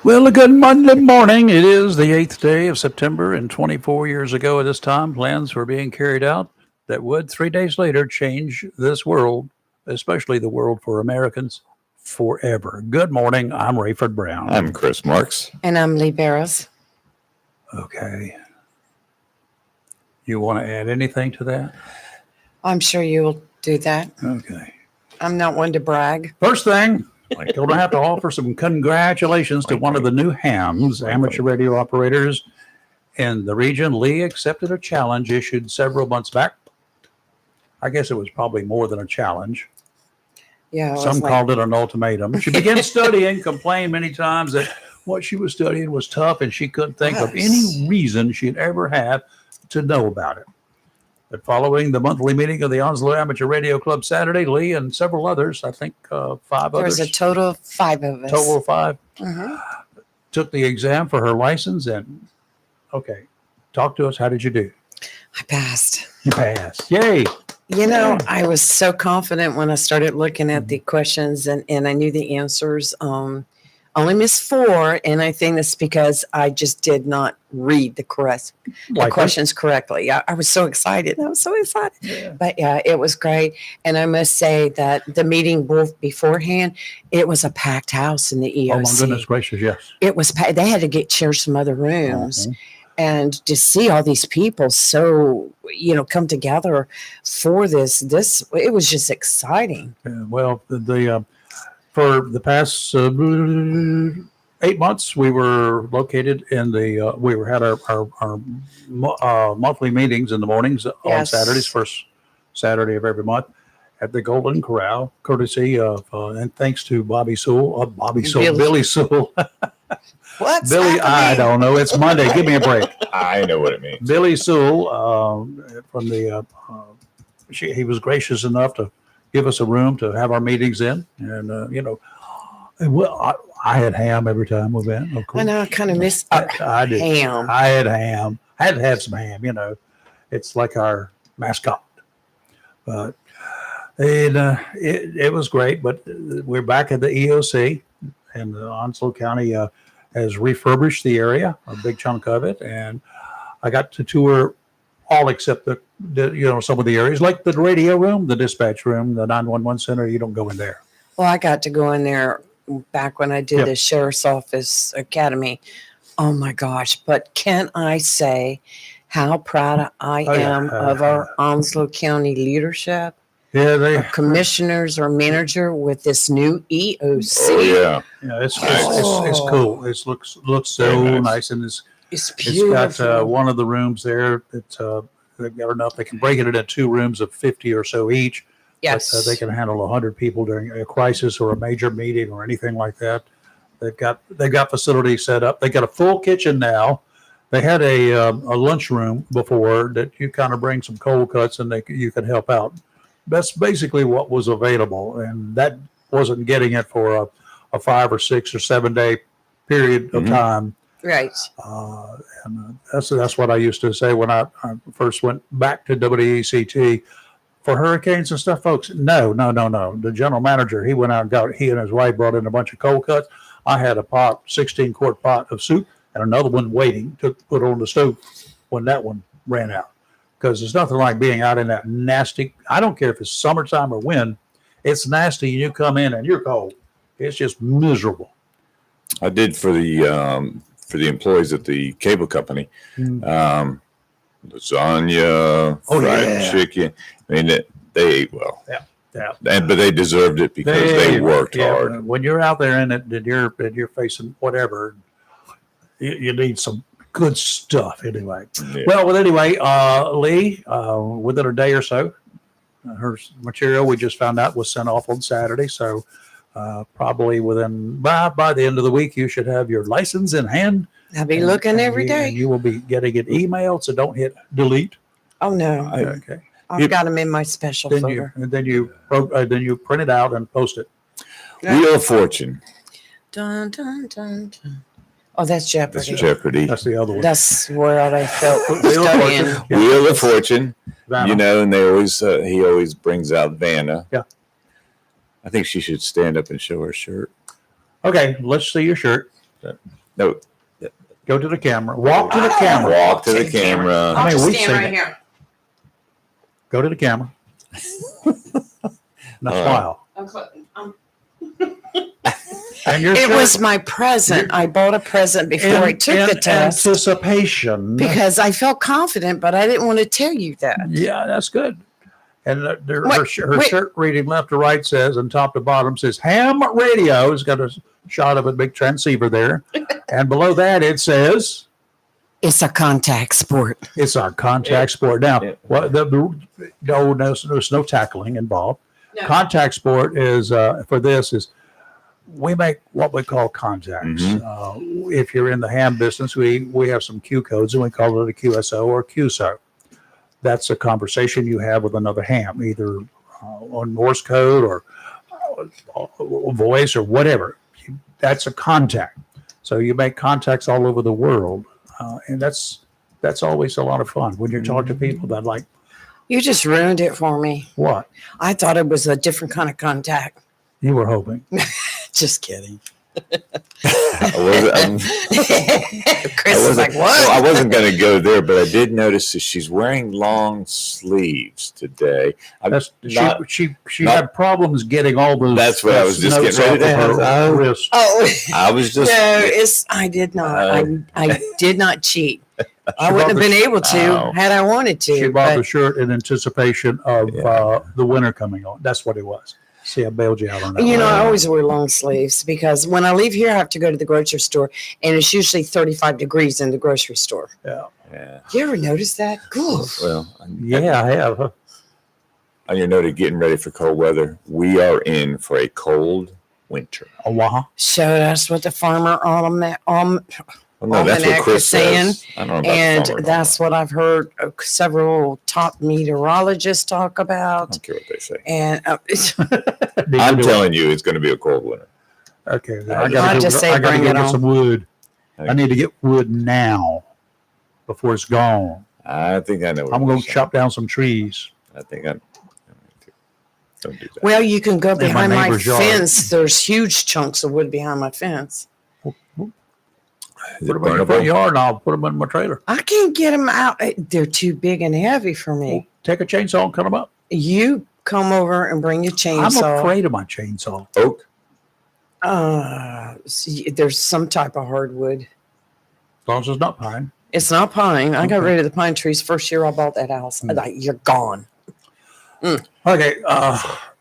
Well, a good Monday morning. It is the 8th day of September, and 24 years ago at this time, plans were being carried out that would 3 days later change this world, especially the world for Americans, forever. Good morning. I'm Rayford I'm Brown. Chris Marks. And I'm Lee Barrows. Okay. You want to add anything to that? I'm sure you'll do that. Okay. I'm not one to brag. First thing, I don't have to offer some congratulations to one of the new hams, amateur radio operators in the region. Lee accepted a challenge issued several months back. I guess it was probably more than a challenge. Yeah. Some called it an ultimatum. She began studying, complained many times that what she was studying was tough and she couldn't think of any reason she'd ever have to know about it. But following the monthly meeting of the Onslow Amateur Radio Club Saturday, Lee and several others, I think 5 others. There's a total of 5 of us. Total of 5. Mm-hmm. Took the exam for her license and, okay, talk to us. How did you do? I passed. You passed. Yay. You know, I was so confident when I started looking at the questions and I knew the answers. Only missed 4, and I think that's because I just did not read the questions correctly. I was so excited. Yeah. But yeah, it was great. And I must say that the meeting beforehand, it was a packed house in the EOC. Oh, my goodness gracious, yes. It was packed. They had to get chairs from other rooms. Uh-huh. And to see all these people come together for this, it was just exciting. Yeah, well, for the past 8 months, we were located in we had our monthly meetings in the mornings on Saturdays, first Saturday of every month, at the Golden Corral, courtesy of and thanks to Billy Sewell. What's Billy, happening? I don't know. It's Monday. Give me a break. I know what it means. Billy Sewell from the he was gracious enough to give us a room to have our meetings in, and I had ham every time we went. Of course, I know. I kind of missed I did. ham. I had ham. I had to have some ham. It's like our mascot. But it was great. But we're back at the EOC, and the Onslow County has refurbished the area, a big chunk of it, and I got to tour all except the some of the areas, like the radio room, the dispatch room, the 911 center. You don't go in there. Well, I got to go in there back when I did the Sheriff's Office Academy. Oh my gosh. But can I say how proud I am of our Onslow County leadership? Yeah, our commissioners or manager with this new EOC. Oh, yeah, it's cool. It looks so nice, and it's beautiful. It's got one of the rooms there that they've got enough. They can break it into 2 rooms of 50 or so each. Yes, but, they can handle 100 people during a crisis or a major meeting or anything like that. They've got facilities set up. They got a full kitchen now. They had a lunchroom before that you kind of bring some cold cuts and you can help out. That's basically what was available, and that wasn't getting it for a 5 or 6 or 7 day period of time. Right. And that's what I used to say when I first went back to WECT for hurricanes and stuff, folks. No. The general manager, he went out and he and his wife brought in a bunch of cold cuts. I had a 16-quart pot of soup and another one waiting to put on the stove when that one ran out. Because there's nothing like being out in that nasty, I don't care if it's summertime or when, it's nasty and you come in and you're cold. It's just miserable. I did for the employees at the cable company, lasagna, fried chicken. I mean, they ate well. Yeah. But they deserved it because they worked hard. When you're out there and you're facing whatever, you need some good stuff anyway. Yeah. Well, anyway, Lee, within a day or so, her material we just found out was sent off on Saturday. So probably by the end of the week, you should have your license in hand. I'll be looking every day. And you will be getting an email, so don't hit delete. Oh no. Okay. I've got them in my special folder. Then you print it out and post it. Wheel of Fortune. Dun, dun, dun, dun. Oh, that's Jeopardy. That's Jeopardy. That's the other one. That's where I felt studying. Wheel of Fortune. Vanna. And he always brings out Vanna. Yeah. I think she should stand up and show her shirt. Okay, let's see your shirt. No, Go to the camera. Walk to the camera. walk to the camera. I mean, I'll we've just seen stand right it. here. Go to the camera. Now smile. And your It shirt- was my present. I bought a present before I took the in test anticipation. because I felt confident, but I didn't want to tell you that. Yeah, that's good. And her Wait. shirt reading left to right says, and top to bottom says, ham radio. It's got a shot of a big transceiver there. And below that, it says, It's a contact sport. it's our contact sport. Now, Yeah. no, there's no tackling involved. No. Contact sport is, for this, is we make what we call contacts. If you're in the ham business, we have some Q codes and we call it a QSO or QSO. That's a conversation you have with another ham, either on Morse code or voice or whatever. That's a contact. So you make contacts all over the world, and that's always a lot of fun when you're talking to people that like You just ruined it for me. what I thought it was a different kind of contact. you were hoping. Just kidding. Chris is like, what? I wasn't going to go there, but I did notice that she's wearing long sleeves today. That's Not- she not- had problems getting all those. That's what I was just notes getting ready off to of her ask. wrist. Oh, I was just. no, I did not. I did not cheat. I wouldn't have been able to Oh. had I wanted to. She bought the but shirt in anticipation of Yeah. the winter coming on. That's what it was. See, I bailed you out on that. you know, one. I always wear long sleeves because when I leave here, I have to go to the grocery store, and it's usually 35 degrees in the grocery store. Yeah. Yeah. You ever notice that? Cool. Well, Yeah, I have. Huh? on your note of getting ready for cold weather, we are in for a cold winter. Oh, wow. So that's what the farmer Well, no, that's what Almanac Chris is saying, says. I don't know about and farmer. that's what I've heard several top meteorologists talk I about. don't care what they say. And I'm telling you, it's going to be a cold winter. Okay, then I gotta just say I gotta bring go it get on. some wood. I need to get wood now before it's gone. I think I know. What I'm you're going to saying. chop down some trees. I think I. Don't do that. well, you can go In my behind my neighbor's yard. fence. There's huge chunks of wood behind my fence. Is Put it them in your front burnable? yard and I'll put them in my trailer. I can't get them out. They're too big and heavy for me. Take a chainsaw and cut them up. You come over and bring your I'm chainsaw. afraid of my chainsaw. Oak. There's some type of hardwood. As long as it's not pine. It's not pine. I got Okay. rid of the pine trees first year I bought that house. I'm like, you're gone. Okay.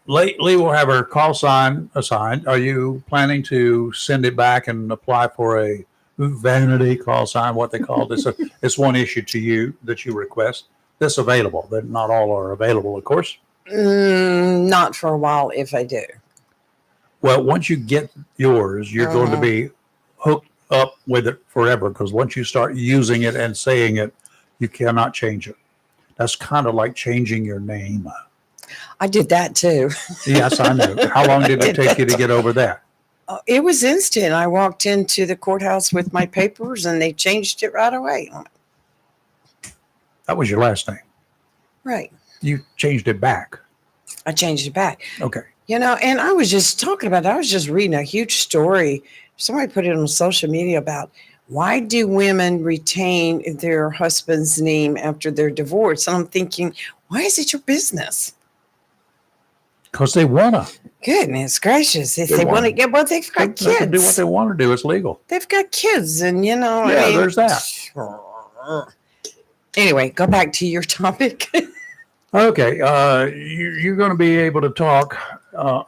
Lee will have her call sign assigned. Are you planning to send it back and apply for a vanity call sign, what they call this? It's one issue to you that you request. This available. That not all are available, of course. Not for a while if I do. Well, once you get yours, you're going to be hooked up with it forever because once you start using it and saying it, you cannot change it. That's kind of like changing your name. I did that too. Yes, I know. How long did it take you to get over that? It was instant. I walked into the courthouse with my papers and they changed it right away. That was your last name. Right. You changed it back. I changed it back. Okay. You know, and I was just talking about that. I was just reading a huge story. Somebody put it on social media about why do women retain their husband's name after their divorce? And I'm thinking, why is it your business? Because they want to. Goodness gracious. If They they want to wanna- get, well, they've They got can do what kids. they want to do. It's legal. They've got kids and, you know, Yeah, I mean, there's that. Anyway, go back to your topic. Okay. You're going to be able to talk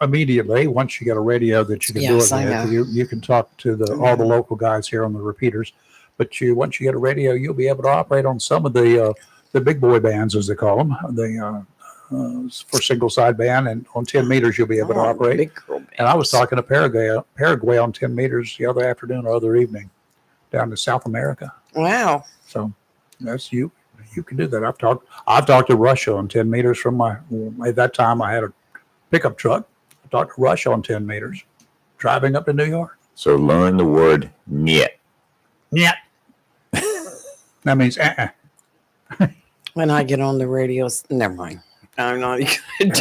immediately once you get a radio that you can Yes, do it I know. with. You can talk to all the local guys here on the repeaters. But once you get a radio, you'll be able to operate on some of the big boy bands, as they call them. For single side band, and on 10 meters you'll be able to operate. Big girl And I was bands. talking to Paraguay on 10 meters the other afternoon or other evening down to South America. Wow. So that's you. You can do that. I've talked to Russia on 10 meters from at that time I had a pickup truck. I talked to Russia on 10 meters driving up to New York. So learn the word "niet." Yeah. That means When I get on the radios, never mind. I'm not even.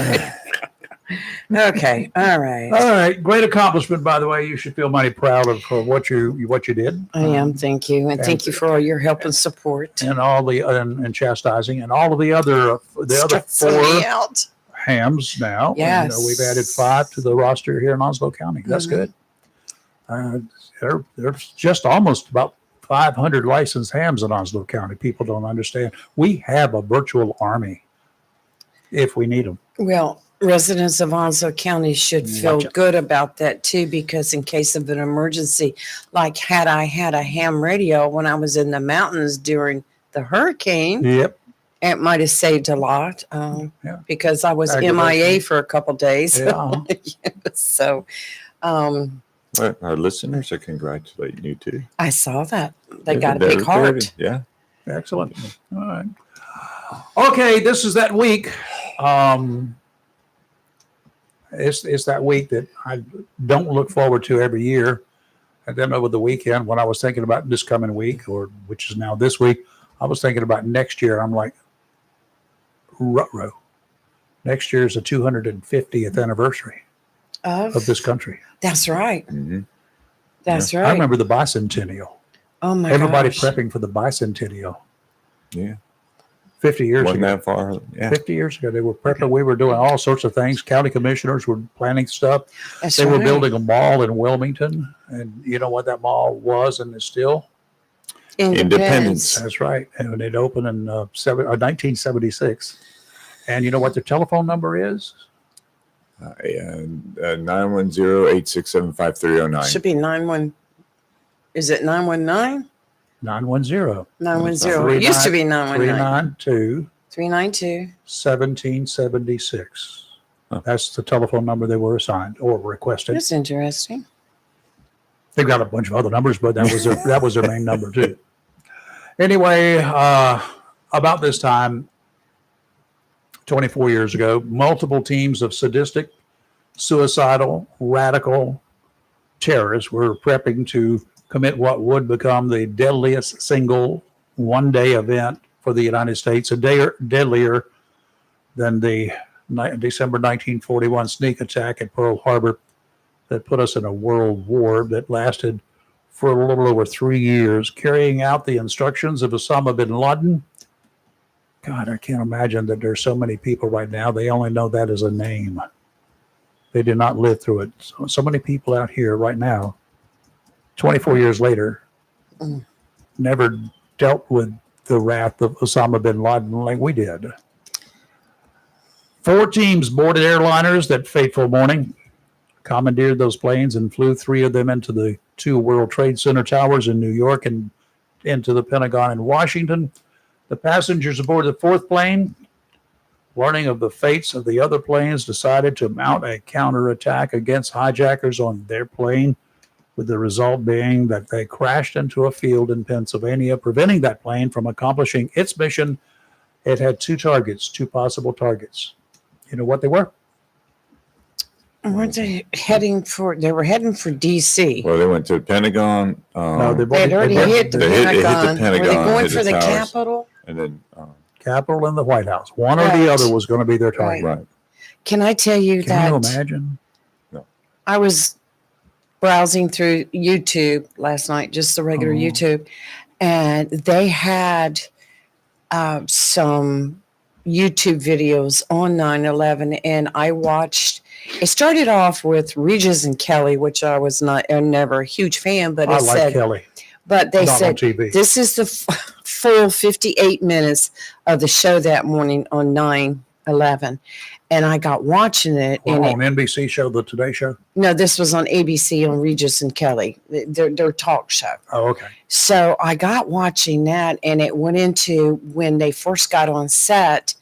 Okay. All right. All right. Great accomplishment, by the way. You should feel mighty proud of what you did. I am. Thank you. And thank you for all your help and support. And all the and chastising and all of the other Stressing me 4 out. hams now. Yes. And, we've added 5 to the roster here in Onslow County. That's Mhm. good. There's just almost about 500 licensed hams in Onslow County. People don't understand. We have a virtual army if we need them. Well, residents of Onslow County should feel Watch it. good about that too, because in case of an emergency, like had I had a ham radio when I was in the mountains during the hurricane, Yep. it might have saved a lot Yeah. because I was Aggravation. MIA for a couple days. Yeah. So Well, our listeners are congratulating you too. I saw that. They Yeah, got a they're big heart. very- Yeah. Excellent. All right. Okay, this is that week. It's that week that I don't look forward to every year. And then over the weekend, when I was thinking about this coming week, or which is now this week, I was thinking about next year. I'm like, ruh-roh. Next year is the 250th anniversary of this country. That's right. Mhm. That's I right. remember the bicentennial. Oh my Everybody gosh. prepping for the bicentennial. Yeah. 50 years Wasn't ago. that far? Yeah. 50 years ago, they were prepping. We were doing all sorts of things. County commissioners were planning stuff. That's They were right. building a mall in Wilmington. And you know what that mall was and is still? Independence. That's right. And it opened in 1976. And you know what their telephone number is? 910-867-5309. Should be 91. Is it 919? 910 910. It used to be 919. 392 392. 1776. Huh. That's the telephone number they were assigned or requested. That's interesting. They've got a bunch of other numbers, but that was their main number too. Anyway, about this time, 24 years ago, multiple teams of sadistic, suicidal, radical terrorists were prepping to commit what would become the deadliest single one-day event for the United States, a day deadlier than the December 1941 sneak attack at Pearl Harbor that put us in a world war that lasted for a little over 3 years, carrying out the instructions of Osama bin Laden. God, I can't imagine that there's so many people right now. They only know that as a name. They did not live through it. So many people out here right now, 24 years later, never dealt with the wrath of Osama bin Laden like we did. 4 teams boarded airliners that fateful morning, commandeered those planes and flew 3 of them into the 2 World Trade Center towers in New York and into the Pentagon in Washington. The passengers aboard the 4th plane, learning of the fates of the other planes, decided to mount a counterattack against hijackers on their plane, with the result being that they crashed into a field in Pennsylvania, preventing that plane from accomplishing its mission. It had 2 targets, 2 possible targets. You know what they were? Weren't they heading for? They were heading for DC. Well, they went to the Pentagon. No, They had already hit the They hit the Pentagon. Were Pentagon, they going hit for the the towers. Capitol? And then, Capitol and the White House. One or Right. the other was going to be their target. right. Can I tell you Can you that imagine? I was browsing through YouTube last night, just the regular Oh. YouTube, and they had some YouTube videos on 9/11, and I watched. It started off with Regis and Kelly, which I was never a huge fan, but I it like said, Kelly. but they Not on said TV. this is the full 58 minutes of the show that morning on 9/11, and I got watching it, Well, and on NBC show, the Today Show. no, this was on ABC on Regis and Kelly, their talk show. Oh, okay. So I got watching that, and it went into when they first got on set,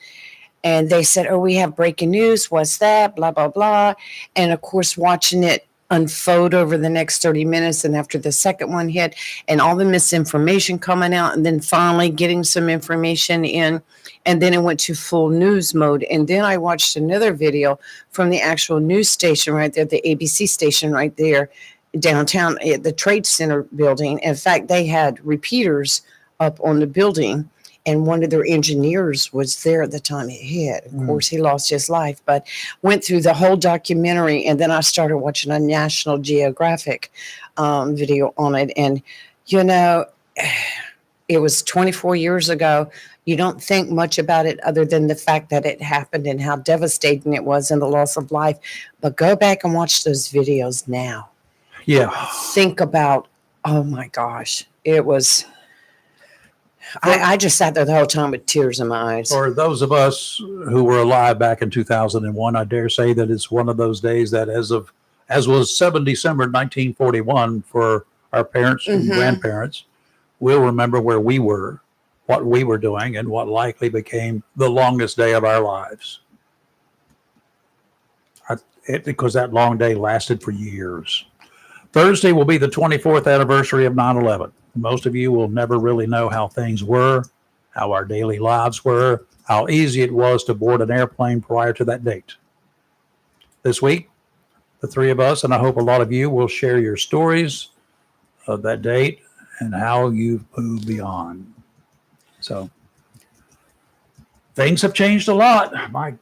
and they said, "Oh, we have breaking news. What's that? Blah blah blah." And of course, watching it unfold over the next 30 minutes, and after the second one hit, and all the misinformation coming out, and then finally getting some information in, and then it went to full news mode. And then I watched another video from the actual news station right there, the ABC station right there downtown at the Trade Center building. In fact, they had repeaters up on the building, and one of their engineers was there at the time it hit. Of course, he lost his life, but went through the whole documentary, and then I started watching a National Geographic video on it, and you know, it was 24 years ago. You don't think much about it other than the fact that it happened and how devastating it was and the loss of life. But go back and watch those videos now. Yeah. Think about, oh my gosh, it was. I just sat there the whole time with tears in my eyes. For those of us who were alive back in 2001, I dare say that it's one of those days that as was 7 December 1941 for our parents and grandparents, we'll remember where we were, what we were doing, and what likely became the longest day of our lives. Because that long day lasted for years. Thursday will be the 24th anniversary of 9/11. Most of you will never really know how things were, how our daily lives were, how easy it was to board an airplane prior to that date. This week, the three of us, and I hope a lot of you, will share your stories of that date and how you've moved beyond. So, things have changed a lot. My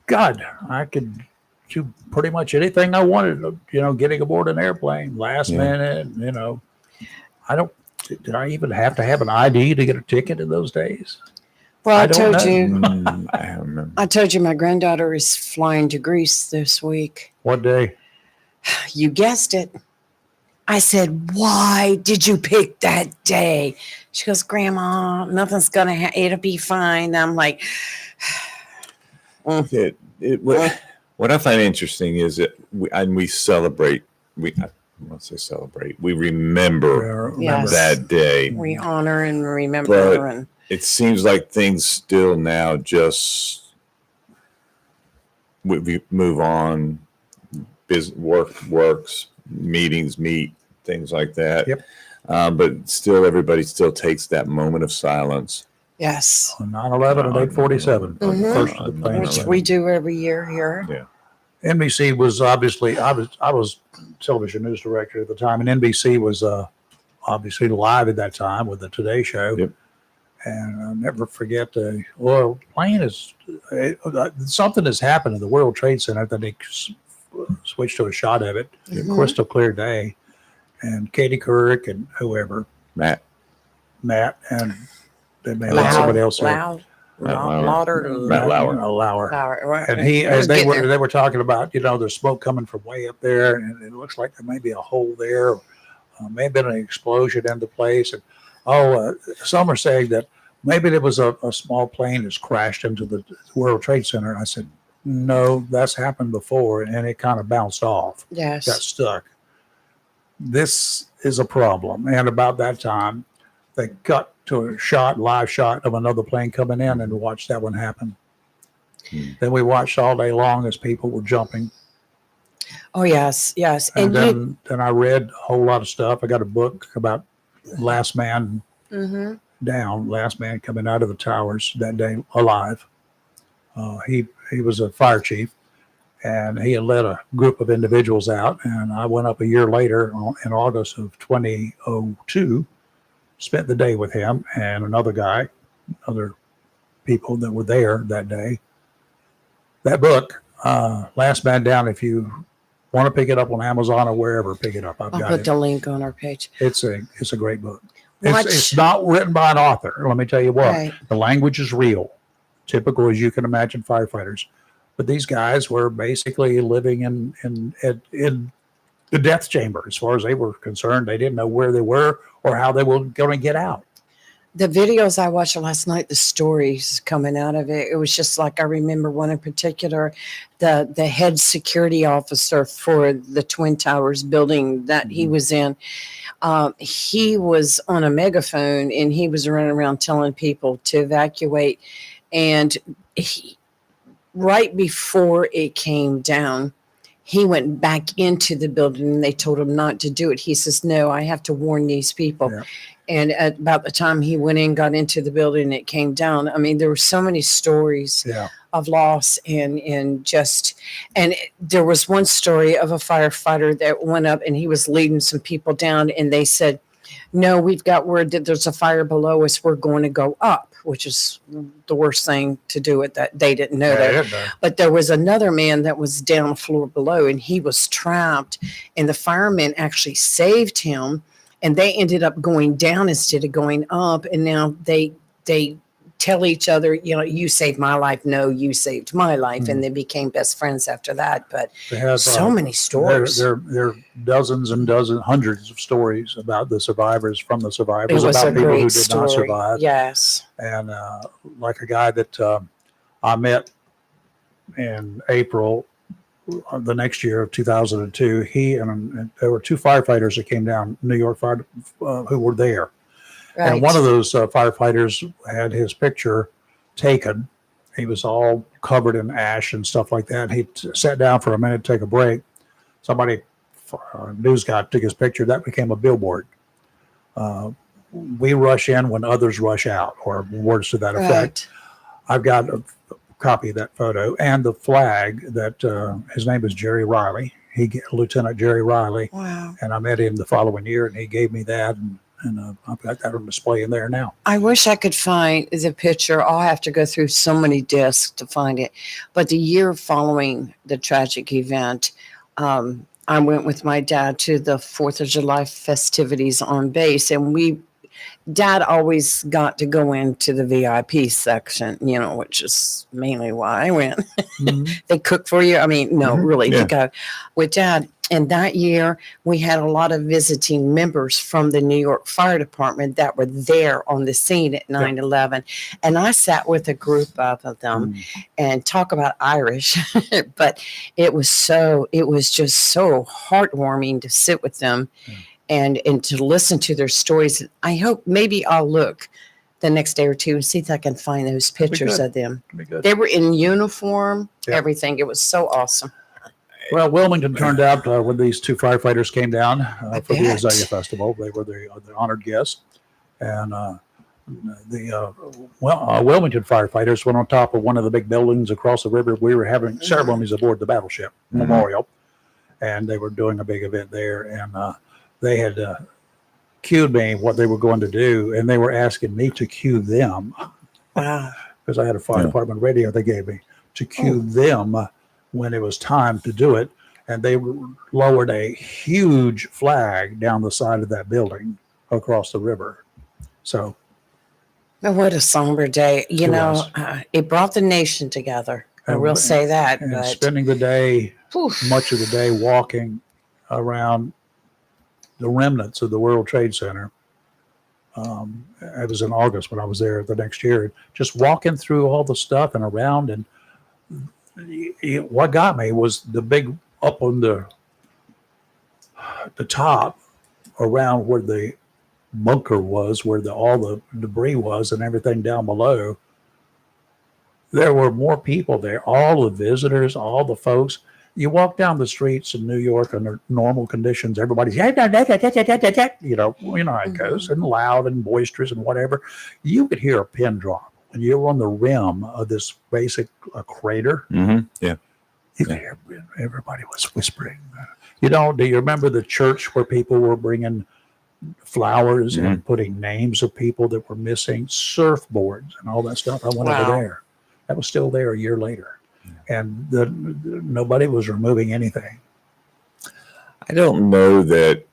God, I could do pretty much anything I wanted, getting aboard an airplane last minute, did I even have to have an ID to get a ticket in those days? Well, I don't told you, I don't remember. I told you my granddaughter is flying to Greece this week. What day? You guessed it. I said, why did you pick that day? She goes, Grandma, nothing's going to happen. It'll be fine. I'm like, What I find interesting is that we celebrate. I won't say celebrate. We remember Yes. that day. we honor and remember. And It seems like things still now just we move on. Works, meetings, meet, things like that. Yep. But still, everybody still takes that moment of silence. yes, On 9/11 and 8/47. First of the planes. which we do every year here. Yeah. NBC was obviously, I was television news director at the time, and NBC was obviously live at that time with the Today Show. Yep. And I'll never forget the plane is something has happened in the World Trade Center that they switched to a shot of it, crystal clear day, and Katie Couric and whoever, Matt, and they may have somebody else here. Matt Lauer. And they were talking about, there's smoke coming from way up there, and it looks like there may be a hole there, may have been an explosion in the place. And some are saying that maybe there was a small plane that's crashed into the World Trade Center. And I said, no, that's happened before, and it kind of bounced off. Yes. Got stuck. This is a problem. And about that time, they cut to a live shot of another plane coming in, and watched that one happen. Then we watched all day long as people were jumping. Oh, yes, yes. And then I read a whole lot of stuff. I got a book about last man down, last man coming out of the towers that day alive. He was a fire chief, and he had led a group of individuals out. And I went up a year later in August of 2002, spent the day with him and another guy, other people that were there that day. That book, Last Man Down, if you want to pick it up on Amazon or wherever, pick it up. I'll put the link on our page. It's a great book. It's not written by an author. Let me tell you what. Right. The language is real, typical as you can imagine firefighters. But these guys were basically living in the death chamber. As far as they were concerned, they didn't know where they were or how they were going to get out. The videos I watched last night, the stories coming out of it, it was just like, I remember one in particular, the head security officer for the Twin Towers building that he was in. He was on a megaphone, and he was running around telling people to evacuate. And right before it came down, he went back into the building, and they told him not to do it. He says, no, I have to warn these people. Yeah. And at about the time he went in, got into the building, it came down. I mean, there were so many stories of loss and there was one story of a firefighter that went up, and he was leading some people down, and they said, No, we've got word that there's a fire below us. We're going to go up, which is the worst thing to do at that. They didn't know that. didn't know. But there was another man that was down the floor below, and he was trapped, and the firemen actually saved him, and they ended up going down instead of going up. And now they tell each other, you saved my life. No, you saved my life. And they became best friends after that. But They have so many stories. There are dozens and dozens, hundreds of stories about the survivors, from the It survivors, was about a people who great did not story. survive. Yes. And like a guy that I met in April the next year of 2002, he and there were two firefighters that came down, New York fire, who were there. Right. And one of those firefighters had his picture taken. He was all covered in ash and stuff like that. He sat down for a minute to take a break. Somebody, news guy, took his picture. That became a billboard. We rush in when others rush out, or words to that effect. Right. I've got a copy of that photo and the flag that his name is Jerry Riley. Lieutenant Jerry Riley. Wow. And I met him the following year, and he gave me that. And I've got that on display in there now. I wish I could find the picture. I'll have to go through so many discs to find it. But the year following the tragic event, I went with my dad to the 4th of July festivities on base, and Dad always got to go into the VIP section, which is mainly why I went. Mm-hmm. They cook for you. I mean, no, really, Yeah. to go with Dad. And that year, we had a lot of visiting members from the New York Fire Department that were there on the scene at 9/11. And I sat with a group of them and talk about Irish, but it was just so heartwarming to sit with them and to listen to their stories. I hope maybe I'll look the next day or two and see if I can find those pictures good. of them. Be good. They were in uniform, Yeah. everything. It was so awesome. Well, Wilmington turned out when these two firefighters came down for the bet. Azalea Festival. They were the honored guests, and Wilmington firefighters went on top of one of the big buildings across the river. We were having ceremonies aboard the battleship Memorial, and they were doing a big event there. And they had cued me what they were going to do, and they were asking me to cue them Wow. because I had a fire department radio they gave me to cue them when it was time to do it. And they lowered a huge flag down the side of that building across the river. So But what a somber day. It was. It brought the nation together. I And- will say that. and But spending the day, oof, much of the day, walking around the remnants of the World Trade Center. It was in August when I was there the next year, just walking through all the stuff and around. And what got me was the big up on the top around where the bunker was, where all the debris was and everything down below. There were more people there, all the visitors, all the folks. You walk down the streets in New York under normal conditions, everybody's, you know how it goes, and loud and boisterous and whatever. You could hear a pin drop when you were on the rim of this basic crater. Yeah. You could hear everybody was whispering. Do you remember the church where people were bringing flowers and putting names of people that were missing, surfboards and all that stuff? I went over there. That was still there a year later. And nobody was removing anything. I don't know that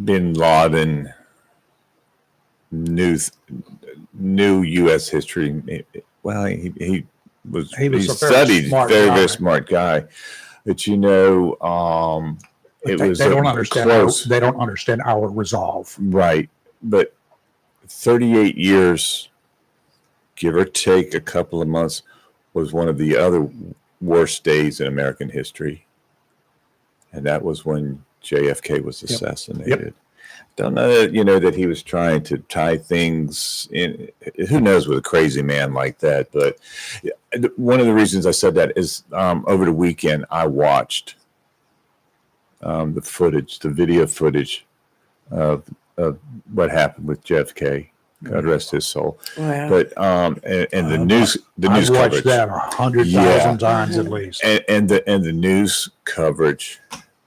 Bin Laden knew U.S. history. Well, he studied, very smart guy. But it was they don't understand. close. They don't understand our resolve. Right, but 38 years, give or take a couple of months, was one of the other worst days in American history. And that was when JFK was assassinated. Don't know that, that he was trying to tie things in. Who knows with a crazy man like that? But one of the reasons I said that is over the weekend, I watched the video footage of what happened with JFK. God rest his soul. wow. But and the news I've watched coverage that 100,000 times at least. and the news coverage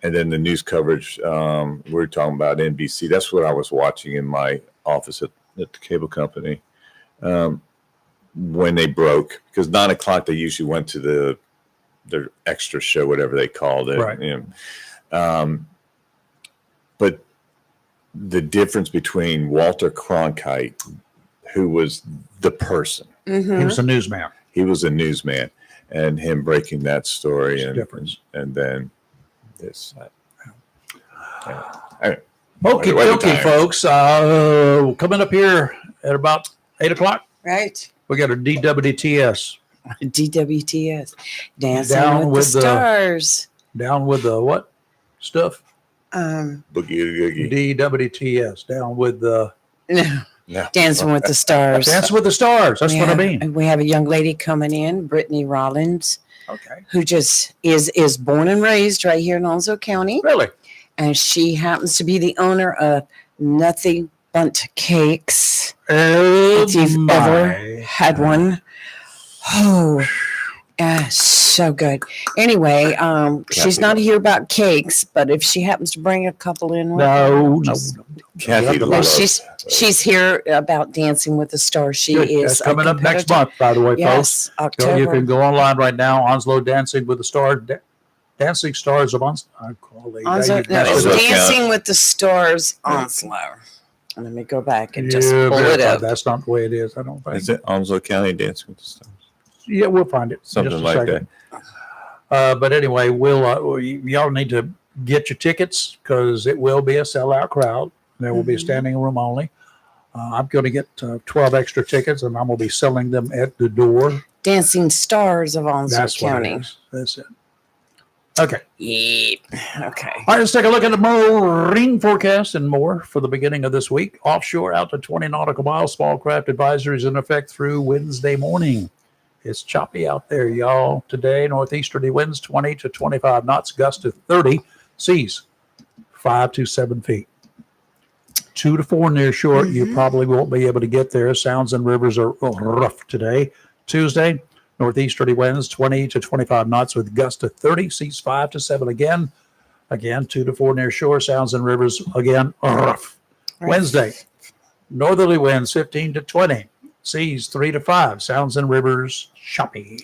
And then the news coverage, we were talking about NBC. That's what I was watching in my office at the cable company when they broke. Because 9 o'clock, they usually went to their extra show, whatever they called it. Right. You know. But the difference between Walter Cronkite, who was the person. Mm-hmm. He was a newsman. He was a newsman, and him breaking that story, There's a difference. And then this. Okay, Wait, folks. Coming up here at about 8 o'clock, Right. we got a DWTS. DWTS. Dancing Down with with the the- Stars. Down with the what stuff? Boogie Oogie. DWTS. Down with the No. Dancing with the Stars. Dance with the Stars. That's what I mean. We have a young lady coming in, Brittany Rollins, Okay. who just is born and raised right here in Onslow County. Really? And she happens to be the owner of Nothing But Cakes. Oh, If you've my. ever had one. Oh, so good. Anyway, she's not here about cakes, but if she happens to bring a couple in with her, No. Kathy no, loves she's here about Dancing with the Stars. She Good. is That's coming a up next competitor. month, by the way, folks. Yes, So October. you can go online right now. Onslow Dancing with the Stars. Dancing Stars of Onslow. I call it. Onslow, no, it's Onslow Dancing with the Stars Onslow. Let me go back and just pull it up. That's not the way it is. I don't think. Is it Onslow County Dancing with the Stars? Yeah, we'll find it. in Something just a like second. But anyway, y'all need to get your tickets because it will be a sellout crowd. There will be a standing room only. I'm going to get 12 extra tickets, and I'm going to be selling them at the door. Dancing Stars of Onslow That's what it County. is. That's it. Okay. Yep. Okay. All right, let's take a look at the marine forecast and more for the beginning of this week. Offshore out to 20 nautical miles. Small craft advisories in effect through Wednesday morning. It's choppy out there, y'all. Today, northeasterly winds 20 to 25 knots, gusts to 30, seas 5 to 7 feet. 2 to 4 near shore. You probably won't be able to get there. Sounds and rivers are rough today. Tuesday, northeasterly winds 20 to 25 knots with gusts to 30, seas 5 to 7 again. Again, 2 to 4 near shore. Sounds and rivers again rough. Right. Wednesday, northerly winds 15 to 20. Seas 3 to 5. Sounds and rivers choppy.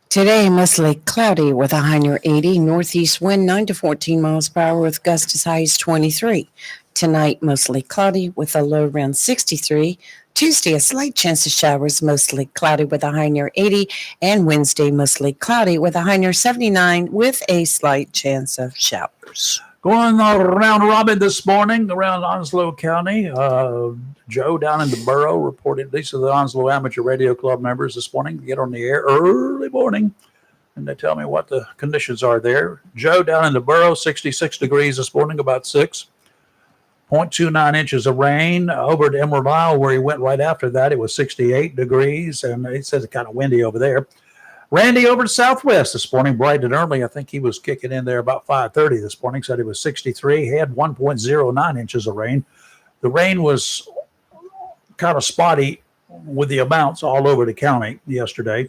Today, mostly cloudy with a high near 80. Northeast wind 9 to 14 miles per hour with gusts as high as 23. Tonight, mostly cloudy with a low around 63. Tuesday, a slight chance of showers, mostly cloudy with a high near 80. And Wednesday, mostly cloudy with a high near 79 with a slight chance of showers. Going around robin this morning around Onslow County. Joe down in the borough reported, these are the Onslow Amateur Radio Club members this morning, get on the air early morning, and they tell me what the conditions are there. Joe down in the borough, 66 degrees this morning, about 6. 0.29 inches of rain. Over at Emerald Isle, where he went right after that, it was 68 degrees, and he says it's kind of windy over there. Randy over to Southwest this morning, bright and early. I think he was kicking in there about 5:30 this morning. Said it was 63. He had 1.09 inches of rain. The rain was kind of spotty with the amounts all over the county yesterday.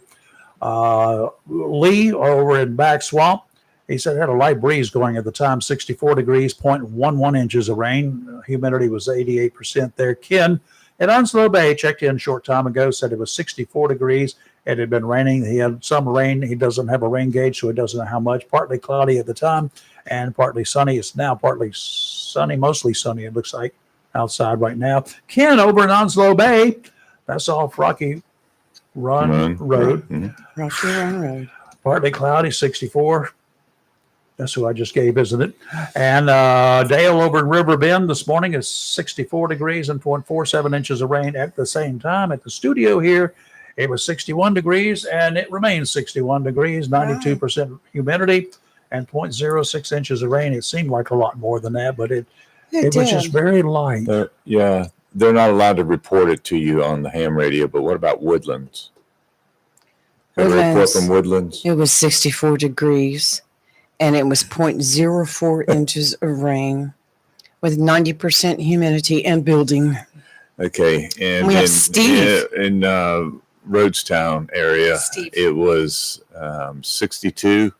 Lee over in Back Swamp, he said it had a light breeze going at the time, 64 degrees, 0.11 inches of rain. Humidity was 88% there. Ken at Onslow Bay checked in a short time ago, said it was 64 degrees. It had been raining. He had some rain. He doesn't have a rain gauge, so he doesn't know how much. Partly cloudy at the time and partly sunny. It's now partly sunny, mostly sunny, it looks like, outside right now. Ken over in Onslow Bay, that's off Rocky Run Road. Mm-hmm. Rocky Run Road. Partly cloudy, 64. That's who I just gave, isn't it? And Dale over in River Bend this morning is 64 degrees and 0.47 inches of rain at the same time. At the studio here, it was 61 degrees, and it remains 61 degrees, 92% humidity, and 0.06 inches of rain. It seemed like a lot more than that, but it was just very light. They're not allowed to report it to you on the ham radio, but what about Woodlands? Have a report Woodlands. from Woodlands? It was 64 degrees, and it was 0.04 inches of rain with 90% humidity and building. Okay. And We have Steve. in Rhodestown area, Steve. it was 62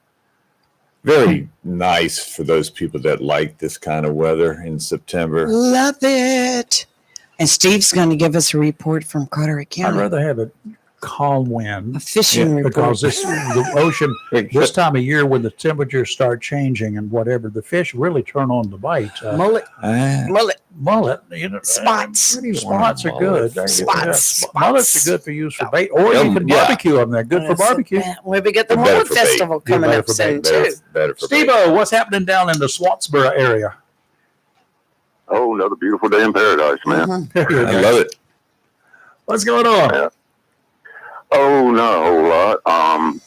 very nice for those people that like this kind of weather in September. Love it. And Steve's going to give us a report from Carteret I'd County. rather have a calm A wind fishing report. because the ocean, this time of year when the temperatures start changing and whatever, the fish really turn on the bite. Mullet. Ah, Mullet. Spots. Spots. Spots are good. Spots. Mullets are good for use for bait, or you can Yeah. barbecue them. They're good for barbecue. When we get the They're better Mullet for bait. Festival Yeah, coming better up for soon, bait. too. better for bait. Steve-O, what's happening down in the Swansboro area? Oh, another beautiful day in paradise, man. Mhm. There you I go. love it. What's going on? Yeah. Oh, not a whole lot.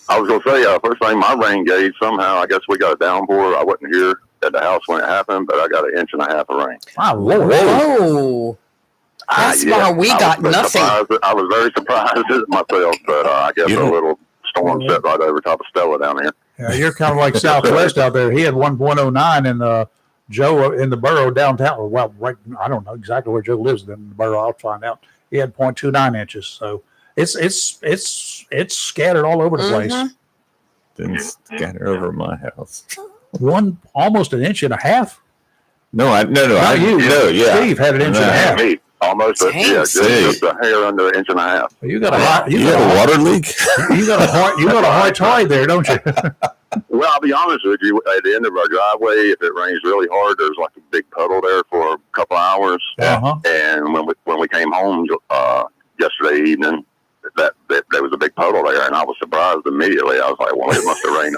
I was gonna say, first thing, my rain gauge somehow, I guess we got a downpour. I wasn't here at the house when it happened, but I got 1.5 inches of rain. My Lord. Whoa. That's why we got nothing. I was very surprised myself, but I guess You a know- little storm set right over top of Stella down here. Yeah, you're kind of like Southwest out there. He had 1.09 in Joe in the borough downtown. Well, right, I don't know exactly where Joe lives in the borough. I'll find out. He had 0.29 inches. So it's scattered all over the place. Mhm. Didn't scatter over my house. Almost 1.5 inches. No, Not you. yeah. Steve had 1.5 inches. Me, almost, Dang, just a hair under 1.5 inches. You got a You got a water leak? you got a high tide there, don't you? Well, I'll be honest with you. At the end of our driveway, if it rains really hard, there's like a big puddle there for a couple hours. Uh-huh. And when we came home yesterday evening, that there was a big puddle there, and I was surprised immediately. I was like, "Well, it must have rained,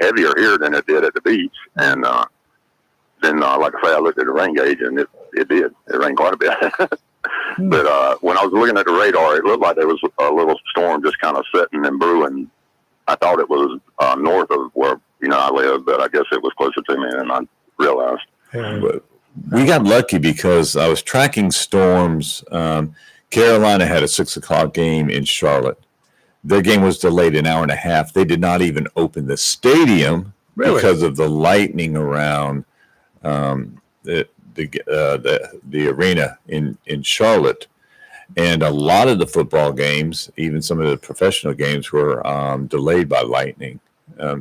heavier here than it did at the beach." And then, like I say, I looked at the rain gauge, and it did. It rained quite a bit. But when I was looking at the radar, it looked like there was a little storm just kind of sitting and brewing. I thought it was north of where I live, but I guess it was closer to me than I realized. But we got lucky because I was tracking storms. Carolina had a 6:00 game in Charlotte. Their game was delayed 1.5 hours. They did not even open the stadium because of the lightning around the arena in Charlotte. And a lot of the football games, even some of the professional games, were delayed by lightning.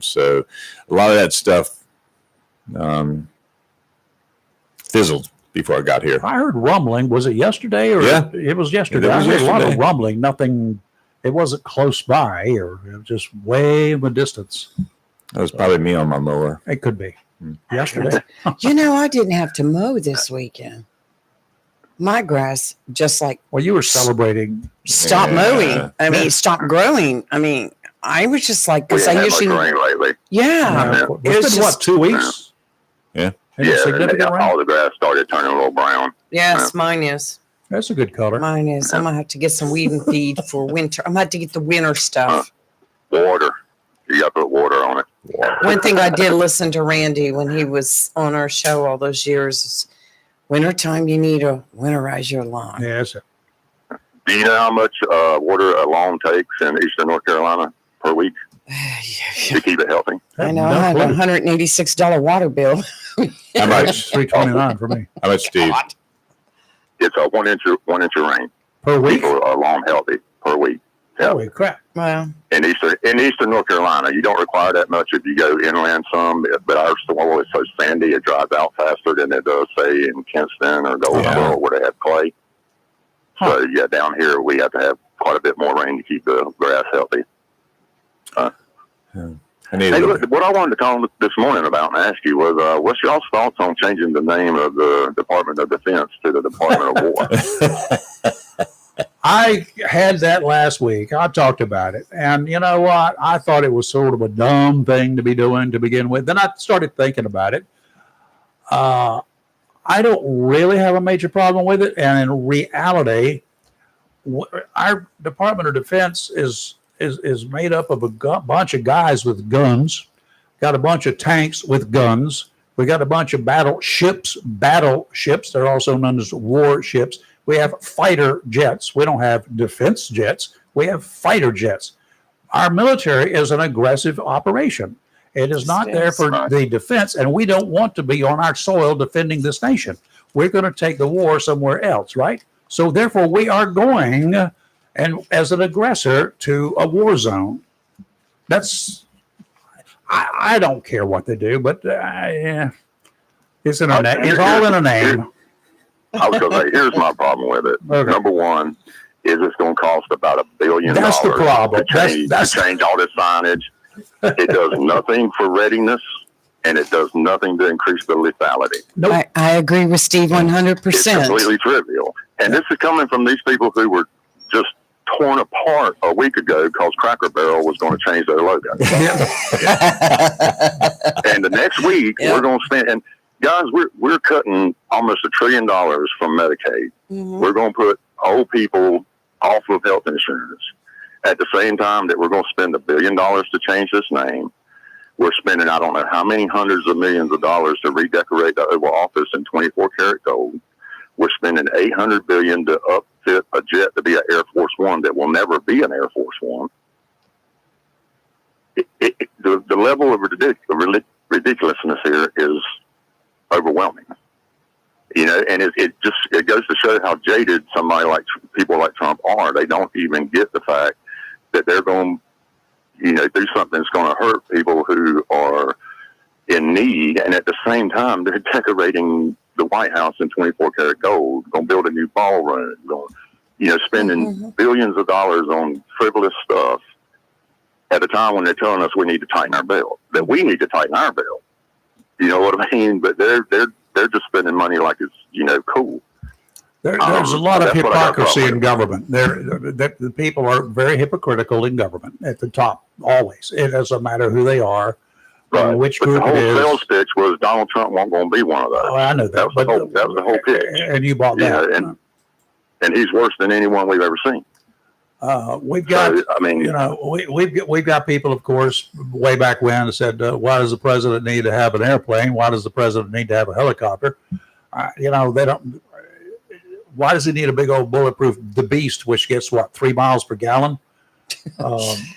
So a lot of that stuff fizzled before I got here. I heard rumbling. Was it yesterday or Yeah. It was yesterday. It was I heard a lot of yesterday. rumbling. Nothing. It wasn't close by, or it was just way in the distance. That was probably me on my mower. It could be yesterday. I didn't have to mow this weekend. My grass just like Well, you were celebrating. stopped Yeah. mowing. I mean, stopped growing. I mean, I was just like, We because haven't I had much usually, rain lately. yeah. It's been what, 2 weeks? Yeah. Any Yeah, significant and rain? all the grass started turning a little brown. Yes, mine is. That's a good color. Mine is. I'm gonna have to get some weed and feed for winter. I'm gonna have to get the winter stuff. Water. You got to put water on it. One thing I did listen to Randy when he was on our show all those years is wintertime you need to winterize your lawn. Yeah, that's it. Do you know how much water a lawn takes in eastern North Carolina per week to keep it healthy? I know I have a $186 water bill. How much? $3.29 for me How much, Steve? It's a 1 inch of rain. per week. People are lawn healthy per week. Yeah. Holy crap! Well, In eastern North Carolina, you don't require that much if you go inland some, but our soil is so sandy it dries out faster than it does, say, in Kinston or Goldsboro where they have clay. Huh. So yeah, down here we have to have quite a bit more rain to keep the grass healthy. I need a Hey, little look, what I wanted to call this morning about and ask you was, what's y'all's thoughts on changing the name of the Department of Defense to the Department of War? I had that last week. I talked about it, and you know what? I thought it was sort of a dumb thing to be doing to begin with. Then I started thinking about it. I don't really have a major problem with it, and in reality, our Department of Defense is made up of a bunch of guys with guns, got a bunch of tanks with guns. We got a bunch of battleships. They're also known as warships. We have fighter jets. We don't have defense jets. We have fighter jets. Our military is an aggressive operation. It is not there for the defense, and we don't want to be on our soil defending this nation. We're going to take the war somewhere else, right? So therefore, we are going and as an aggressor to a war zone. I don't care what they do, but yeah, it's in a it's all in a name. I was going to say, here's my problem with it. Okay. Number one is it's going to cost about $1 billion. That's the problem. To change all this signage. It does nothing for readiness, and it does nothing to increase the lethality. Nope. I agree with Steve 100%. It's completely trivial. And this is coming from these people who were just torn apart a week ago because Cracker Barrel was going to change their logo. And the next week, we're going to spend, and guys, we're cutting almost $1 trillion from Medicaid. Mhm. We're going to put old people off of health insurance at the same time that we're going to spend $1 billion to change this name. We're spending, I don't know how many hundreds of millions of dollars to redecorate the Oval Office in 24 karat gold. We're spending $800 billion to upfit a jet to be an Air Force One that will never be an Air Force One. The level of ridiculousness here is overwhelming. You know, and it goes to show how jaded people like Trump are. They don't even get the fact that they're going to, do something that's going to hurt people who are in need. And at the same time, they're decorating the White House in 24 karat gold, going to build a new ballroom, spending billions of dollars on frivolous stuff at a time when they're telling us we need to tighten our belt, that we need to tighten our belt. You know what I mean? But they're just spending money like it's, cool. There's a lot of hypocrisy in government. The people are very hypocritical in government at the top, always. It doesn't matter who they are, right. Which but group the whole it is. Sales pitch was Donald Trump wasn't going to be one of those. Oh, I know that. That was the whole pitch. And you bought that. And he's worse than anyone we've ever seen. We've got, so, I mean, we've got people, of course, way back when that said, why does the president need to have an airplane? Why does the president need to have a helicopter? They don't. Why does he need a big old bulletproof the Beast, which gets 3 miles per gallon,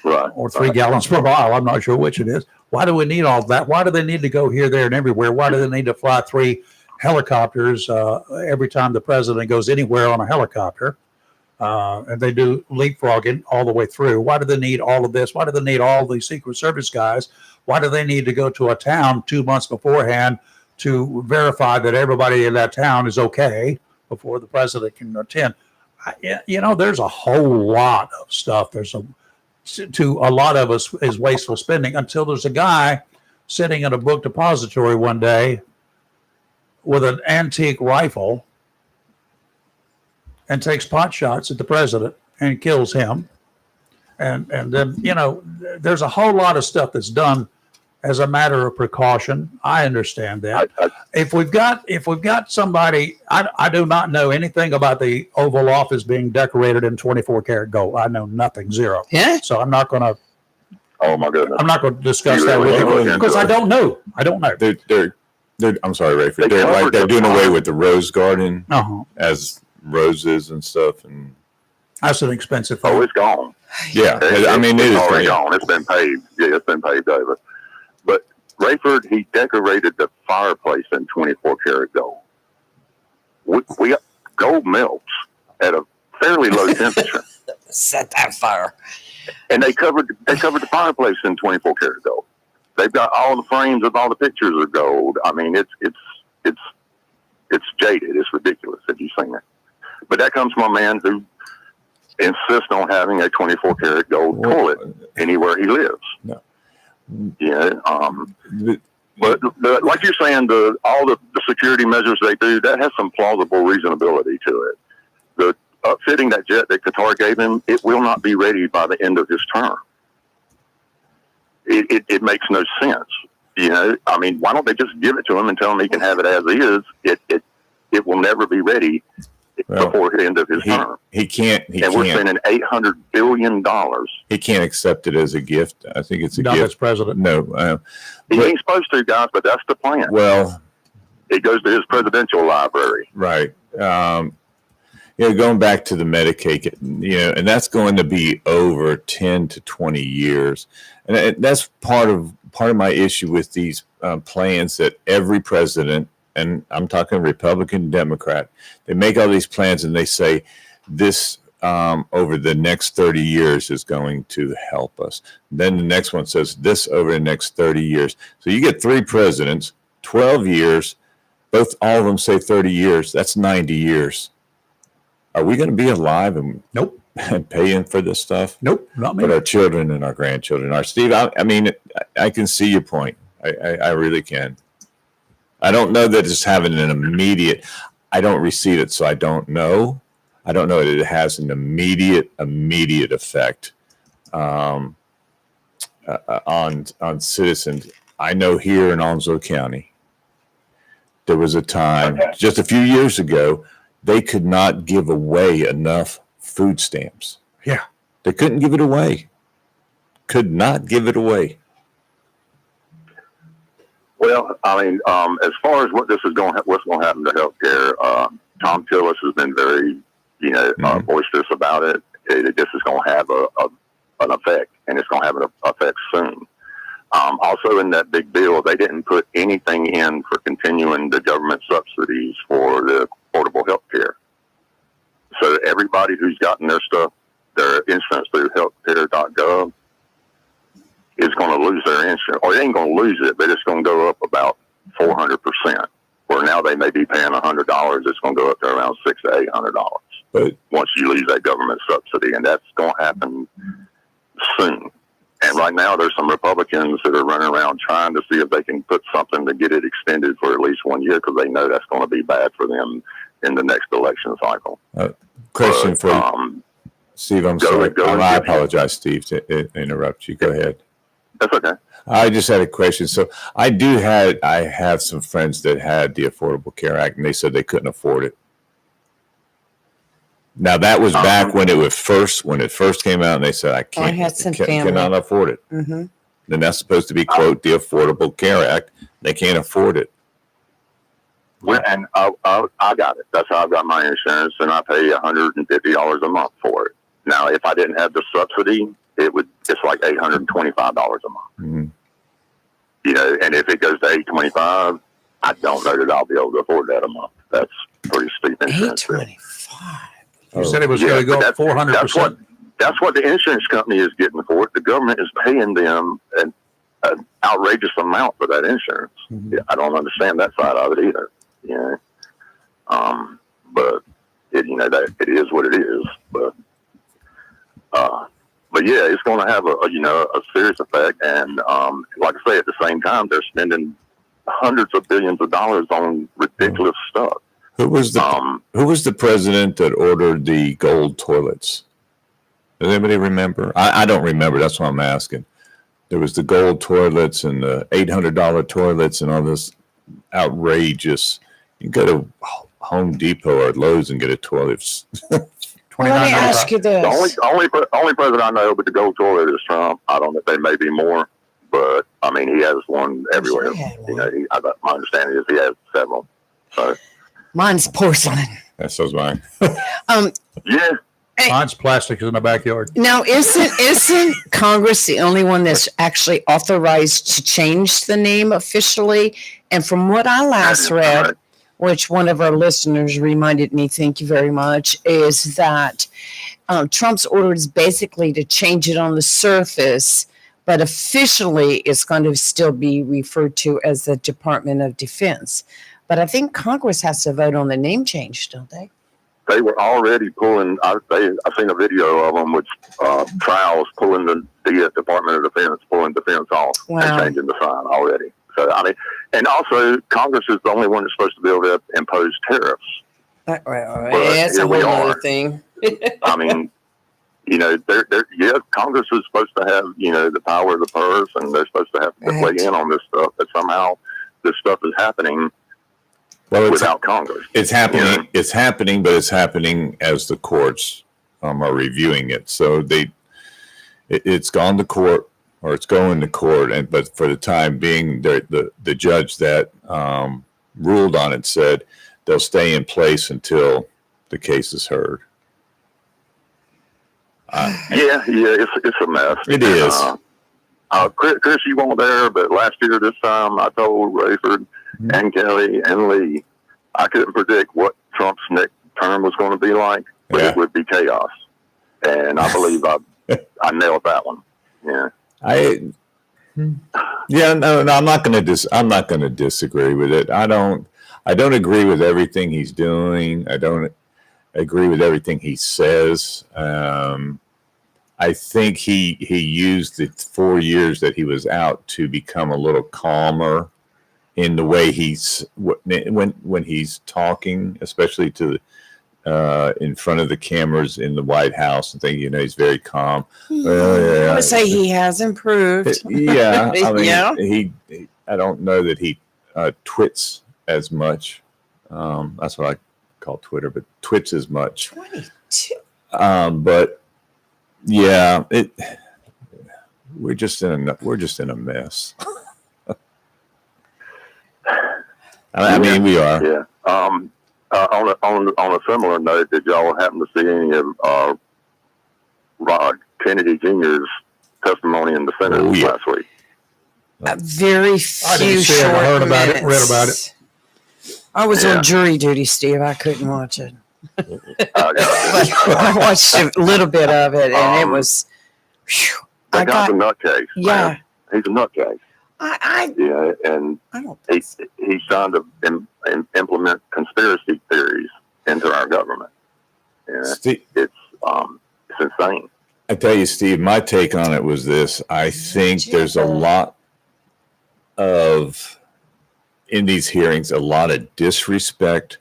right, or 3 gallons per mile? I'm not sure which it is. Why do we need all that? Why do they need to go here, there, and everywhere? Why do they need to fly 3 helicopters every time the president goes anywhere on a helicopter? And they do leapfrogging all the way through. Why do they need all of this? Why do they need all these Secret Service guys? Why do they need to go to a town 2 months beforehand to verify that everybody in that town is okay before the president can attend? There's a whole lot of stuff. To a lot of us is wasteful spending until there's a guy sitting in a book depository one day with an antique rifle and takes pot shots at the president and kills him. And then, there's a whole lot of stuff that's done as a matter of precaution. I understand that. If we've got somebody, I do not know anything about the Oval Office being decorated in 24 karat gold. I know nothing, zero. Yeah. So I'm not going to. Oh my goodness. I'm not going to discuss that with you because I don't know. I'm sorry, Rayford. They're doing away with the rose garden as roses and stuff, and that's an expensive thing. Oh, it's gone. Yeah, it's already gone. It's been paved. Yeah, it's been paved over. But Rayford, he decorated the fireplace in 24 karat gold. We gold melts at a fairly low temperature. Set that fire. And they covered the fireplace in 24 karat gold. They've got all the frames of all the pictures are gold. I mean, it's jaded. It's ridiculous if you've seen it. But that comes from a man who insists on having a 24 karat gold toilet anywhere he lives. No. Yeah. But like you're saying, all the security measures they do, that has some plausible reasonability to it. The upfitting that jet that Qatar gave him, it will not be ready by the end of his term. It makes no sense. I mean, why don't they just give it to him and tell him he can have it as is? It will never be ready before the end of his term. He can't. We're spending $800 billion. He can't accept it as a gift. I think it's a gift. Not as president. No. He ain't supposed to, guys, but that's the plan. Well, it goes to his presidential library. Right. Going back to the Medicaid, and that's going to be over 10 to 20 years. And that's part of my issue with these plans that every president, and I'm talking Republican, Democrat, they make all these plans and they say this over the next 30 years is going to help us. Then the next one says this over the next 30 years. So you get 3 presidents, 12 years, all of them say 30 years. That's 90 years. Are we going to be alive and Nope. and paying for this stuff? Nope. Not me. But our children and our grandchildren are. Steve, I mean, I can see your point. I really can. I don't know that it's having an immediate. I don't receive it, so I don't know. I don't know that it has an immediate effect on citizens. I know here in Onslow County, there was a time just a few years ago they could not give away enough food stamps. Yeah. They couldn't give it away. Could not give it away. Well, I mean, as far as what's going to happen to healthcare, Tom Tillis has been very, boisterous about it. This is going to have an effect, and it's going to have an effect soon. Also, in that big bill, they didn't put anything in for continuing the government subsidies for the affordable health care. So everybody who's gotten their insurance through healthcare.gov is going to lose their insurance, or they ain't going to lose it, but it's going to go up about 400%. Where now they may be paying $100, it's going to go up to around $600 to $800. But once you lose that government subsidy, and that's going to happen soon. And right now, there's some Republicans that are running around trying to see if they can put something to get it extended for at least 1 year, because they know that's going to be bad for them in the next election cycle. Question for you, Steve. I'm sorry. I apologize, Steve, to interrupt you. Go ahead. That's okay. I just had a question. So I have some friends that had the Affordable Care Act, and they said they couldn't afford it. Now that was back when it first came out, and they said I cannot afford it. Mm-hmm. Then that's supposed to be quote the Affordable Care Act. They can't afford it. Well, and I got it. That's how I got my insurance, and I pay $150 a month for it. Now, if I didn't have the subsidy, it's like $825 a month. Mm-hmm. And if it goes to $825, I don't know that I'll be able to afford that a month. That's pretty steep insurance. $825. You said it was going to go up 400%. That's what the insurance company is getting for it. The government is paying them an outrageous amount for that insurance. Mm-hmm. Yeah, I don't understand that side of it either. But that it is what it is. But yeah, it's going to have a serious effect. And like I say, at the same time, they're spending hundreds of billions of dollars on ridiculous stuff. Who was the president that ordered the gold toilets? Does anybody remember? I don't remember. That's why I'm asking. There was the gold toilets and the $800 toilets and all this outrageous. You can go to Home Depot or Lowe's and get a toilet. Well, let me ask you this. The only president I know with the gold toilet is Trump. I don't know if there may be more, but I mean, he has one everywhere. My understanding is he has several. So mine's porcelain. That's mine. Yeah. Mine's plastic in the backyard. Now, isn't Congress the only one that's actually authorized to change the name officially? And from what I last read, which one of our listeners reminded me, thank you very much, is that Trump's order is basically to change it on the surface, but officially it's going to still be referred to as the Department of Defense. But I think Congress has to vote on the name change, don't they? They were already pulling. I've seen a video of them with trials pulling the Department of Defense, pulling defense off and changing the sign already. So I mean, and also Congress is the only one that's supposed to be able to impose tariffs. That's a whole other thing. I mean, Congress is supposed to have the power of the purse, and they're supposed to have to weigh in on this stuff. But somehow this stuff is happening. Well, without Congress, it's happening. Yeah. It's happening, but it's happening as the courts are reviewing it. So it's gone to court, or it's going to court. But for the time being, the judge that ruled on it said they'll stay in place until the case is heard. It's a mess. It is. Chris, you weren't there, but last year this time I told Rayford and Kelly and Lee, I couldn't predict what Trump's next term was going to be like, but it would be chaos. and I believe I nailed that one. Yeah. No, I'm not going to disagree with it. I don't agree with everything he's doing. I don't agree with everything he says. I think he used the 4 years that he was out to become a little calmer in the way when he's talking, especially to in front of the cameras in the White House and things. He's very calm. I would say he has improved. Yeah, I mean, Yeah. he I don't know that he twits as much. That's what I call Twitter, but twits as much. 22. But yeah, we're just in a mess. I mean, we are. Yeah. On a similar note, did y'all happen to see any of Rod Kennedy Jr.'s testimony in the Senate last week? Very few I didn't see it. short I heard about it, minutes. read about it. I was on jury duty, Steve. I couldn't watch it. Okay. But I watched a little bit of it, and it was. Whew, That guy's a nutcase. yeah. Man. He's a nutcase. Yeah, and I don't. he's trying to implement conspiracy theories into our government. Yeah, Steve, it's insane. I tell you, Steve, my take on it was this. I think there's a lot in these hearings, a lot of disrespect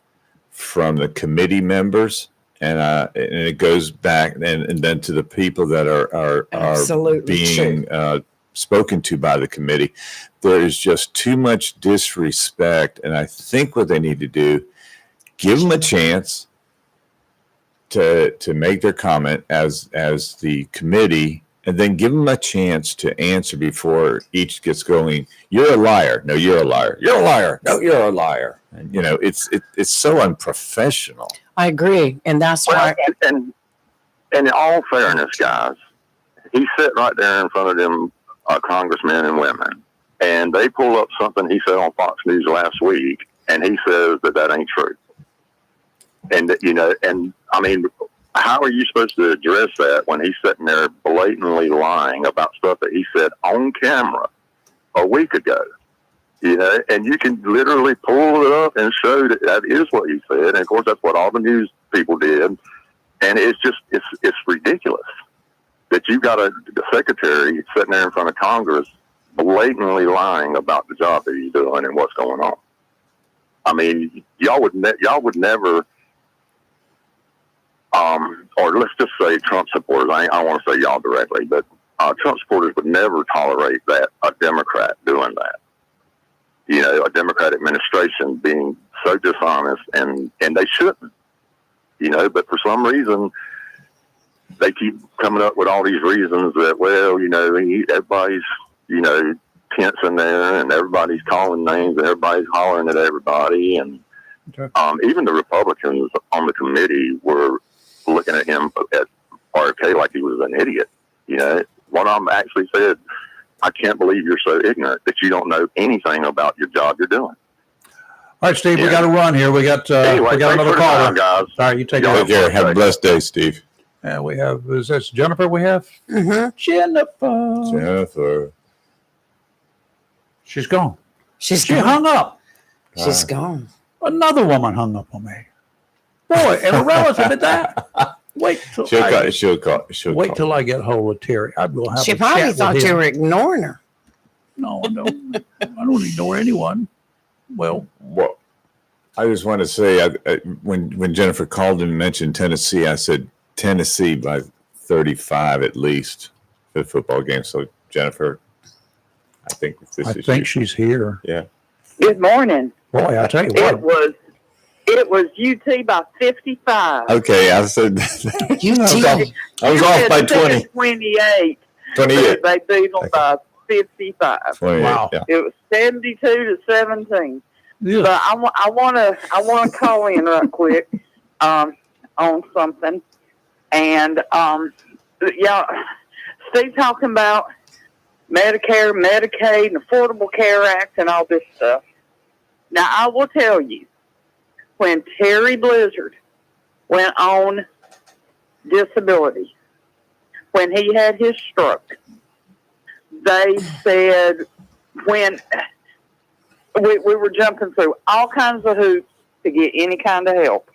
from the committee members, and it goes back and then to the people that are Absolutely being spoken to by the committee. There is just too much disrespect, and I think what they need to do, give them a chance to make their comment as the committee, and then give them a chance to answer before each gets going. You're a liar. No, you're a liar. You're a liar. No, you're a liar. And, it's so unprofessional. I agree, and that's why. And in all fairness, guys, he sat right there in front of them congressmen and women, and they pull up something he said on Fox News last week, and he says that ain't true. And and I mean, how are you supposed to address that when he's sitting there blatantly lying about stuff that he said on camera a week ago? And you can literally pull it up and show that is what he said. And of course, that's what all the news people did. And it's just, it's ridiculous that you've got a secretary sitting there in front of Congress blatantly lying about the job that he's doing and what's going on. I mean, y'all would never, or let's just say Trump supporters. I don't want to say y'all directly, but Trump supporters would never tolerate that, a Democrat doing that. A Democrat administration being so dishonest, and they shouldn't, but for some reason, they keep coming up with all these reasons that, well, everybody's, tense in there, and everybody's calling names, and everybody's hollering at everybody, and even the Republicans on the committee were looking at him at RFK like he was an idiot. One of them actually said, I can't believe you're so ignorant that you don't know anything about your job you're doing. All right, Steve, we got to run here. We got another caller. Guys. All right, you take Take care. Have a blessed day, Steve. And we have, is this Jennifer we have? Mm-hmm. Jennifer. She's gone. She She hung up. She's gone. Another woman hung up on me. Boy, and a relative at that. Wait till She'll call. till I get hold of Terry. I will have She a probably chat thought with you him. were ignoring her. No, I don't ignore anyone. Well, I just want to say, when Jennifer called and mentioned Tennessee, I said Tennessee by 35 at least for the football game. So Jennifer, I think she's here. Yeah. Good morning. Boy, I tell you what. It was UT by 55. Okay, I said I was off by 20. 28. 28. They beat them by 55. 28. Wow. Yeah. It was 72 to 17. Yeah. But I want to call in right quick on something. And Steve talking about Medicare, Medicaid, and Affordable Care Act and all this stuff. Now, I will tell you, when Terry Blizzard went on disability, when he had his stroke, they said when we were jumping through all kinds of hoops to get any kind of help,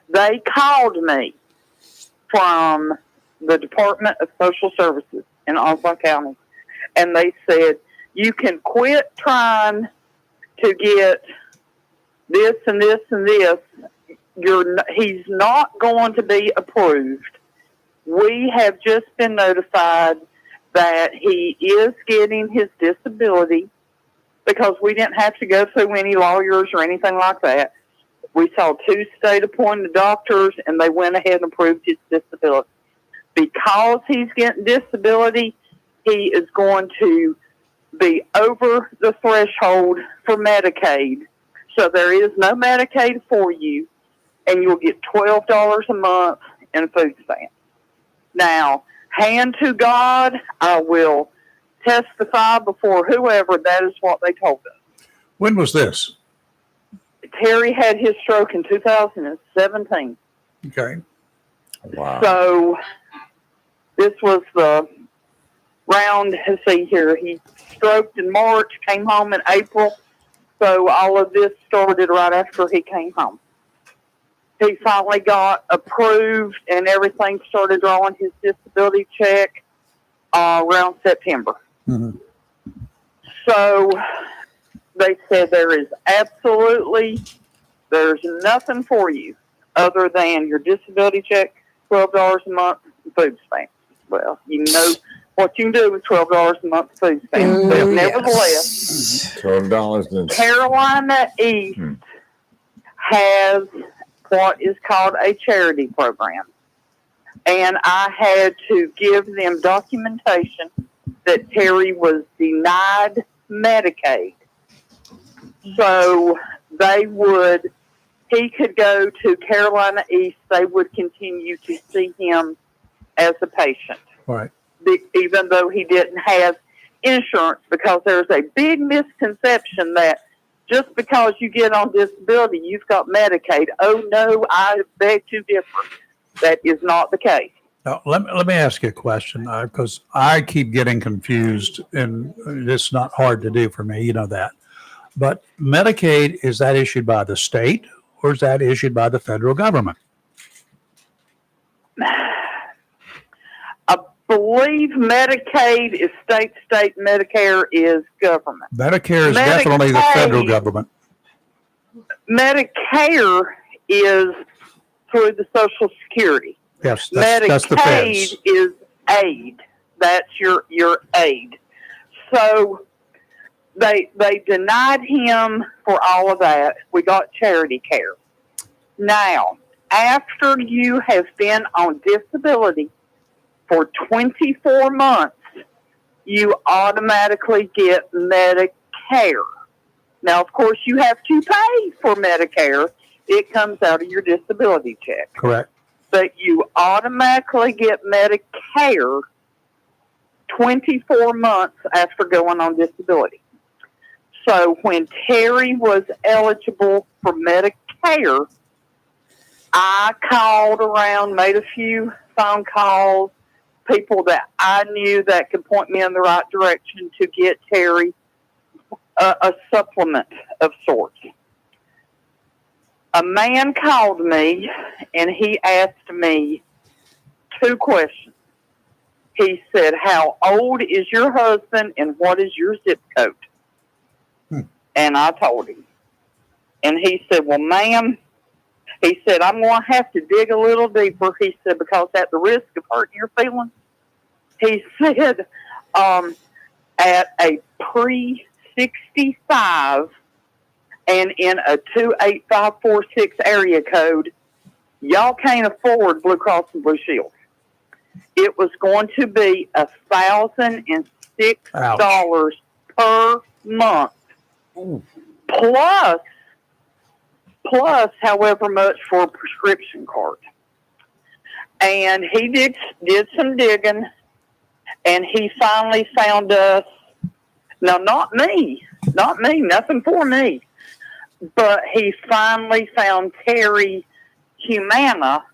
they called me from the Department of Social Services in Osborne County, and they said, you can quit trying to get this and this and this. He's not going to be approved. We have just been notified that he is getting his disability because we didn't have to go through any lawyers or anything like that. We saw 2 state-appointed doctors, and they went ahead and approved his disability. Because he's getting disability, he is going to be over the threshold for Medicaid. So there is no Medicaid for you, and you'll get $12 a month in food stamps. Now, hand to God, I will testify before whoever that is what they told us. When was this? Terry had his stroke in 2017. Okay. Wow. So this was the round, let's see here, he stroked in March, came home in April. So all of this started right after he came home. He finally got approved and everything started drawing his disability check around September. Mm-hmm. So they said there's nothing for you other than your disability check, $12 a month, and food stamps. Well, you know what you can do with $12 a month food stamps. But nevertheless, $12. Carolina East has what is called a charity program. And I had to give them documentation that Terry was denied Medicaid. So he could go to Carolina East. They would continue to see him as a patient. Right. Even though he didn't have insurance, because there's a big misconception that just because you get on disability, you've got Medicaid. Oh, no, I beg to differ. That is not the case. Now, let me ask you a question, because I keep getting confused, and it's not hard to do for me, you know that. But Medicaid, is that issued by the state, or is that issued by the federal government? I believe Medicaid is state, Medicare is government. Medicare is definitely the federal government. Medicare is through the Social Security. Yes, that's the Medicaid feds. is aid. That's your aid. So they denied him for all of that. We got charity care. Now, after you have been on disability for 24 months, you automatically get Medicare. Now, of course, you have to pay for Medicare. It comes out of your disability check. Correct. But you automatically get Medicare 24 months after going on disability. So when Terry was eligible for Medicare, I called around, made a few phone calls, people that I knew that could point me in the right direction to get Terry a supplement of sorts. A man called me and he asked me 2 questions. He said, how old is your husband and what is your zip code? And I told him. And he said, well, ma'am, he said, I'm going to have to dig a little deeper. He said, because at the risk of hurting your feelings, he said, at a pre-65 and in a 28546 area code, y'all can't afford Blue Cross and Blue Shield. It was going to be $1,006 per month. Ooh. Plus however much for a prescription card. And he did some digging, and he finally found us. Now, not me, nothing for me. But he finally found Terry Humana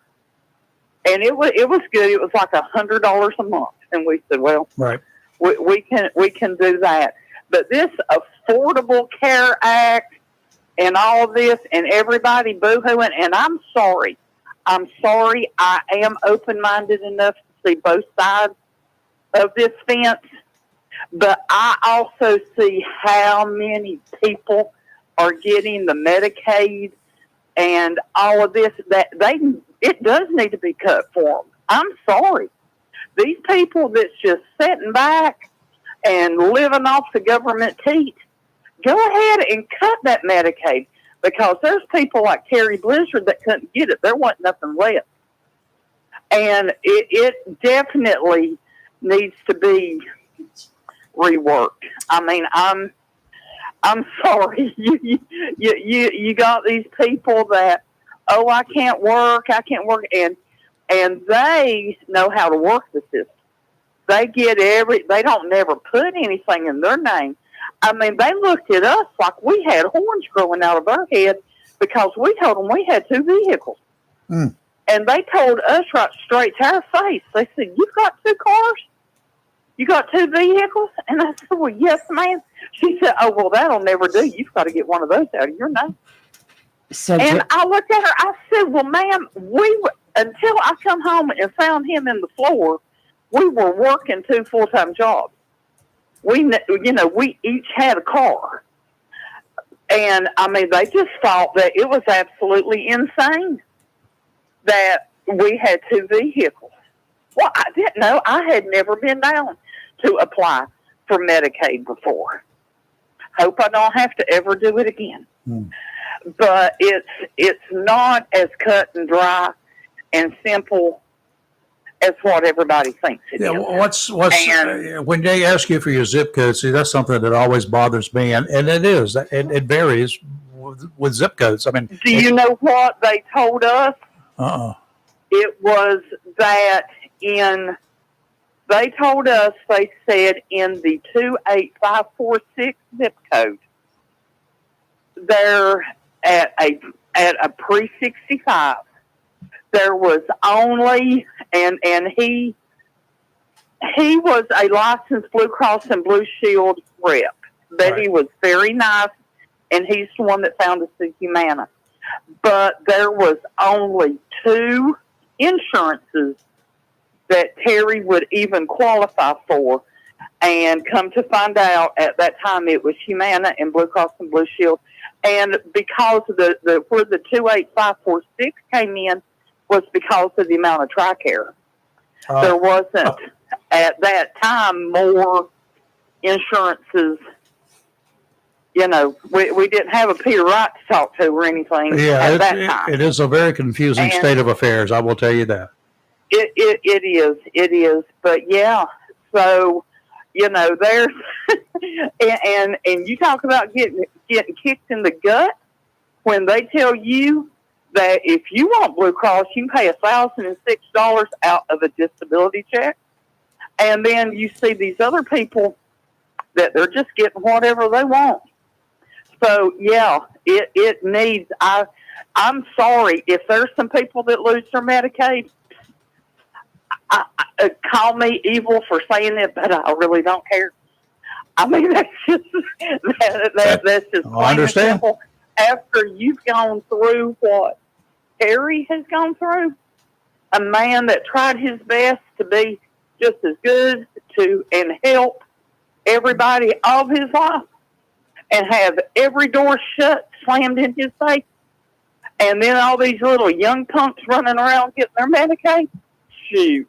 And it was good. It was like $100 a month. And we said, well, Right. we can do that. But this Affordable Care Act and all of this and everybody boo-hooing, and I'm sorry. I am open-minded enough to see both sides of this fence, but I also see how many people are getting the Medicaid and all of this that it does need to be cut for them. I'm sorry. These people that's just sitting back and living off the government teat, go ahead and cut that Medicaid, because there's people like Terry Blizzard that couldn't get it. There wasn't nothing left. And it definitely needs to be reworked. I mean, I'm sorry. You got these people that, oh, I can't work, and they know how to work the system. They they don't never put anything in their name. I mean, they looked at us like we had horns growing out of our head because we told them we had 2 vehicles. Mm. And they told us right straight to our face. They said, you've got 2 cars? You got 2 vehicles? And I said, well, yes, ma'am. She said, oh, well, that'll never do. You've got to get one of those out of your name. So And I looked at her. I said, well, ma'am, until I come home and found him in the floor, we were working 2 full-time jobs. We each had a car. And, I mean, they just thought that it was absolutely insane that we had 2 vehicles. Well, I didn't know. I had never been down to apply for Medicaid before. Hope I don't have to ever do it again. Mm. But it's not as cut and dry and simple as what everybody thinks it Yeah, is. what's when they ask you for your zip code? See, that's something that always bothers me, and it is. It varies with zip codes. I mean, Do you know what they told us? It was that they told us, they said in the 28546 zip code, they're at a pre-65. There was only, and he was a licensed Blue Cross and Blue Shield rep, but Right. he was very nice, and he's the one that found us the Humana. But there was only 2 insurances that Terry would even qualify for, and come to find out at that time it was Humana and Blue Cross and Blue Shield. And because the where the 28546 came in was because of the amount of TRICARE. There wasn't at that time more insurances. You know, we didn't have a Peter Wright to talk to or anything at that time. it is a very confusing state of affairs. I will tell you that. It is. But yeah, so, you know, there's, and you talk about getting kicked in the gut when they tell you that if you want Blue Cross, you can pay $1,006 out of a disability check. And then you see these other people that they're just getting whatever they want. So yeah, it needs, I'm sorry if there's some people that lose their Medicaid. Call me evil for saying it, but I really don't care. I mean, that's just that's just plain I understand. and simple. After you've gone through what Terry has gone through, a man that tried his best to be just as good to and help everybody all of his life, and have every door shut, slammed in his face, and then all these little young punks running around getting their Medicaid. Shoot.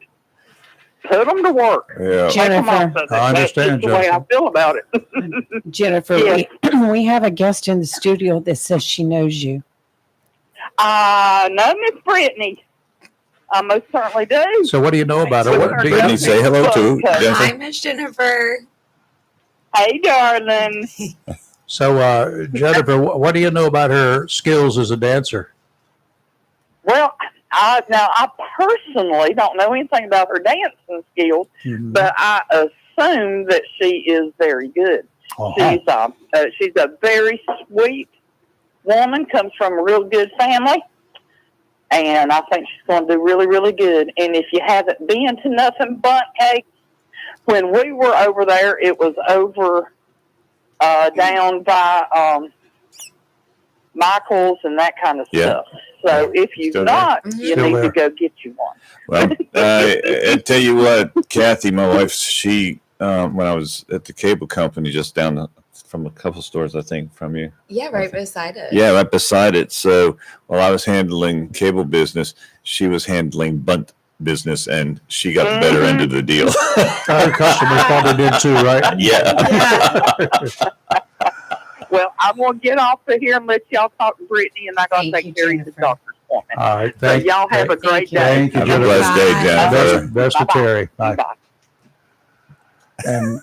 Put them to work. Yeah. Jennifer. I understand, That's just the way I Jennifer. feel about it. Jennifer, Yes. we have a guest in the studio that says she knows you. No, Miss Brittany. I most certainly do. So, what do you know about her? What do you, Brittany, say hello to Hi, Jennifer. Miss Jennifer. Hey, darling. so, Jennifer, what do you know about her skills as a dancer? Well, I personally don't know anything about her dancing skills, Mhm. but I assume that she is very good. Uh-huh. She's a very sweet woman, comes from a real good family, and I think she's going to do really, really good. And if you haven't been to Nothing Bundt Cake, when we were over there, it was over down by Michael's and that kind of stuff. So if you've Still not, there? you Still need there. to go get you one. Well, I tell you what, Kathy, my wife, she when I was at the cable company just down from a couple stores, I think, from you. Yeah, right beside it. Yeah, right beside it. So while I was handling cable business, she was handling bunt business, and she got the better end of the deal. Our customers probably did too, right? Yeah. Well, I'm going to get off of here and let y'all talk to Brittany, and I'm going to Thank take you, care of the Jennifer. doctor's appointment. All right. So y'all have a great day. Thank you, Have a Jennifer. blessed day, Bye. Jennifer. Best to Bye-bye. Terry. Bye. Bye. And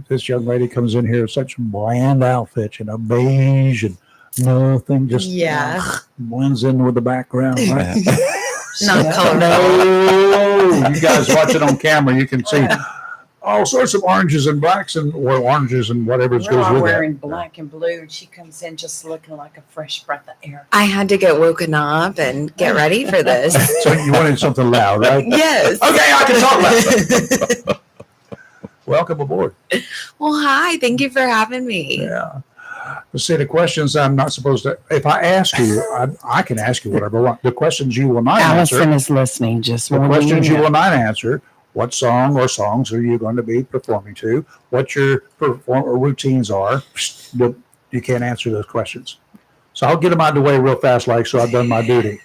this young lady comes in here in such a bland outfit, beige and nothing, just blends in with the background. Right? Not colorful. No, you guys watch it on camera, you can see all sorts of oranges and blacks or oranges and whatever We're goes all with wearing that. black and blue, and she comes in just looking like a fresh breath of air. I had to get woken up and get ready for this. So you wanted something loud, right? Yes. Okay, I can talk loud. Welcome aboard. Well, hi. Thank you for having me. Yeah. Let's see, the questions I'm not supposed to, if I ask you, I can ask you whatever I want. The questions you will not answer. Allison is listening. Just The warning questions you know. will not answer. What song or songs are you going to be performing to? What your routines are? You can't answer those questions. So I'll get them out of the way real fast, so I've done my duty.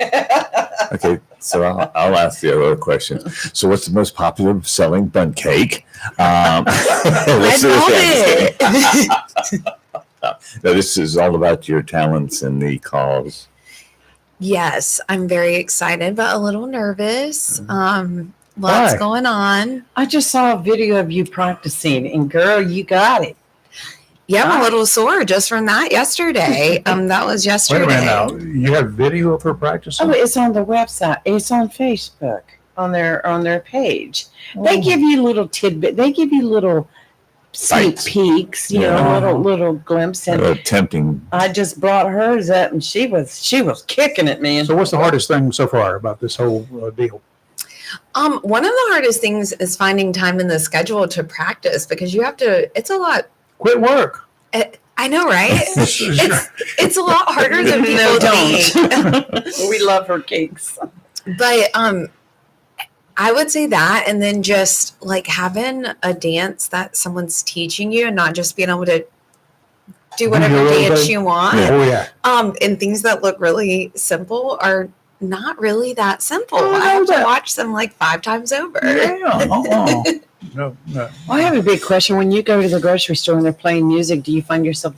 Okay, so I'll ask the other question. So, what's the most popular selling bun cake? I love it. Now, this is all about your talents and the cause. Yes, I'm very excited, but a little nervous. Why? Lots going on. I just saw a video of you practicing, and girl, you got it. Yeah, I'm Hi. a little sore just from that yesterday. That was Wait a yesterday. minute now. You have video of her practicing? Oh, it's on the website. It's on Facebook on their page. They give you little tidbit. They give you little sneak Bites. peeks, Yeah. little glimpse. And Tempting. I just brought hers up, and she was kicking it, man. So what's the hardest thing so far about this whole deal? One of the hardest things is finding time in the schedule to practice because you have to. It's a lot. Quit work. I know, right? It's a lot harder than people No, think. don't. We love her cakes. But I would say that, and then just like having a dance that someone's teaching you, and not just being able to do whatever your own dance thing. you want. Oh, yeah. And things that look really simple are not really that simple. Oh, I I have know to that. watch them like 5 times over. Yeah. No. Well, I have a big question. When you go to the grocery store and they're playing music, do you find yourself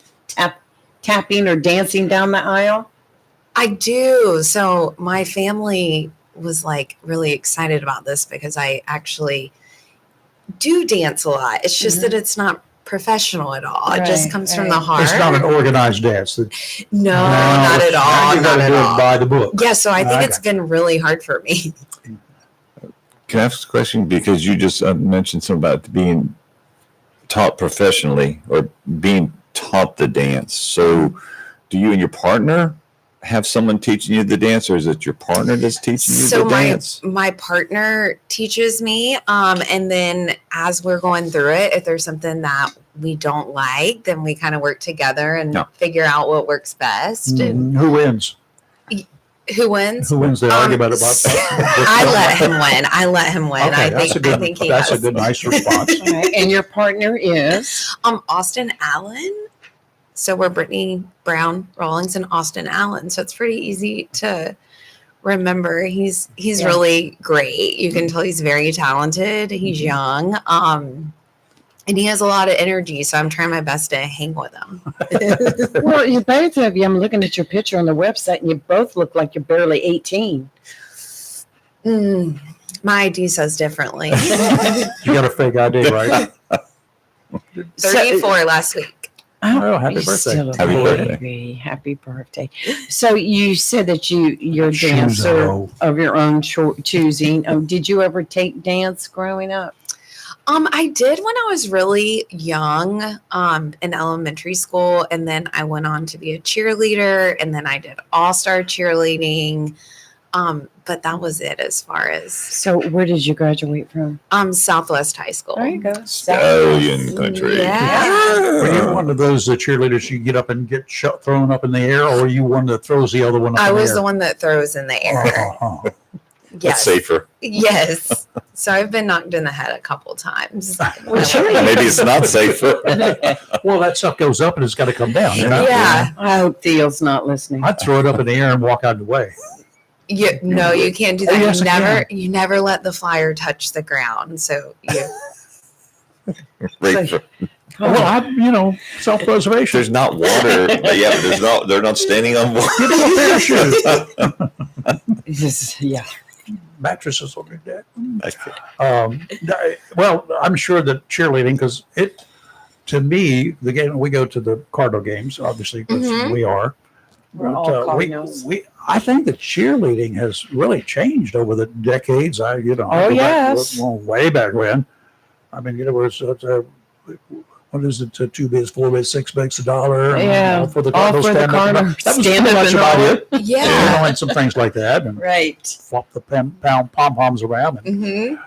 tapping or dancing down the aisle? I do. So my family was like really excited about this because I actually do dance a lot. It's just that it's not professional at all. It just Right, comes from right. the heart. It's not an organized dance. No, not at all. You Not got to at do it all. by the book. Yeah, so I think I it's been really hard for me. Can I ask a question? Because you just mentioned something about being taught professionally or being taught the dance. So, do you and your partner have someone teaching you the dance, or is it your partner that's teaching you So the dance? my partner teaches me, and then as we're going through it, if there's something that we don't like, then we kind of work together and Yeah. figure out what works best. And Who wins? who wins? Who wins the argument about I let him win. I let him win. Okay, I that's think a good, I think he that's a has. good, nice response. All right. And your partner is? Austin Allen. So we're Brittany Brown Rawlings and Austin Allen. So it's pretty easy to remember. He's Yeah. really great. You can tell he's very talented. He's young. And he has a lot of energy. So I'm trying my best to hang with him. Well, you both of you, I'm looking at your picture on the website, and you both look like you're barely 18. My ID says differently. You got a fake ID, right? 34 last week. Oh, happy you're birthday. still a Happy birthday. baby. Happy birthday. So you said that you're a Choose dancer a of your own choosing. Did you ever take dance growing up? I did when I was really young, in elementary school, and then I went on to be a cheerleader, and then I did all-star cheerleading. But that was it as far as So where did you graduate from? Southwest High School. There you go. Stallion country. Yeah. Were you one of those cheerleaders you get up and get thrown up in the air, or were you one that throws the other one up I in the was air? the one that throws in the air. Oh. That's Yes. safer. Yes. So I've been knocked in the head a couple times. Maybe it's not safer. Well, that stuff goes up and it's got to come down. You know? Yeah. I hope Theo's not listening. I'd throw it up in the air and walk out of the way. No, you can't do Oh, that. yes, I You never let the flyer touch the ground. So you Right for- Well, self-preservation. There's not water. Yeah, but they're not standing on water. Give them a parachute. Yeah. Mattresses on your deck. Well, I'm sure that cheerleading, because to me, the game, we go to the Cardinal games, obviously, because Mhm. we are. We're But, all Cardinals. I think that cheerleading has really changed over the decades. I Oh, go back, yes. well, way back when. I mean, it was what is it? 2 bids, 4 bids, 6 bids $1. Yeah. All for the All Cardinal for the stand up. Cardinal That was stand pretty up much and about all. it. yeah. And some things like that, and Right. flop the pound pom poms around. And,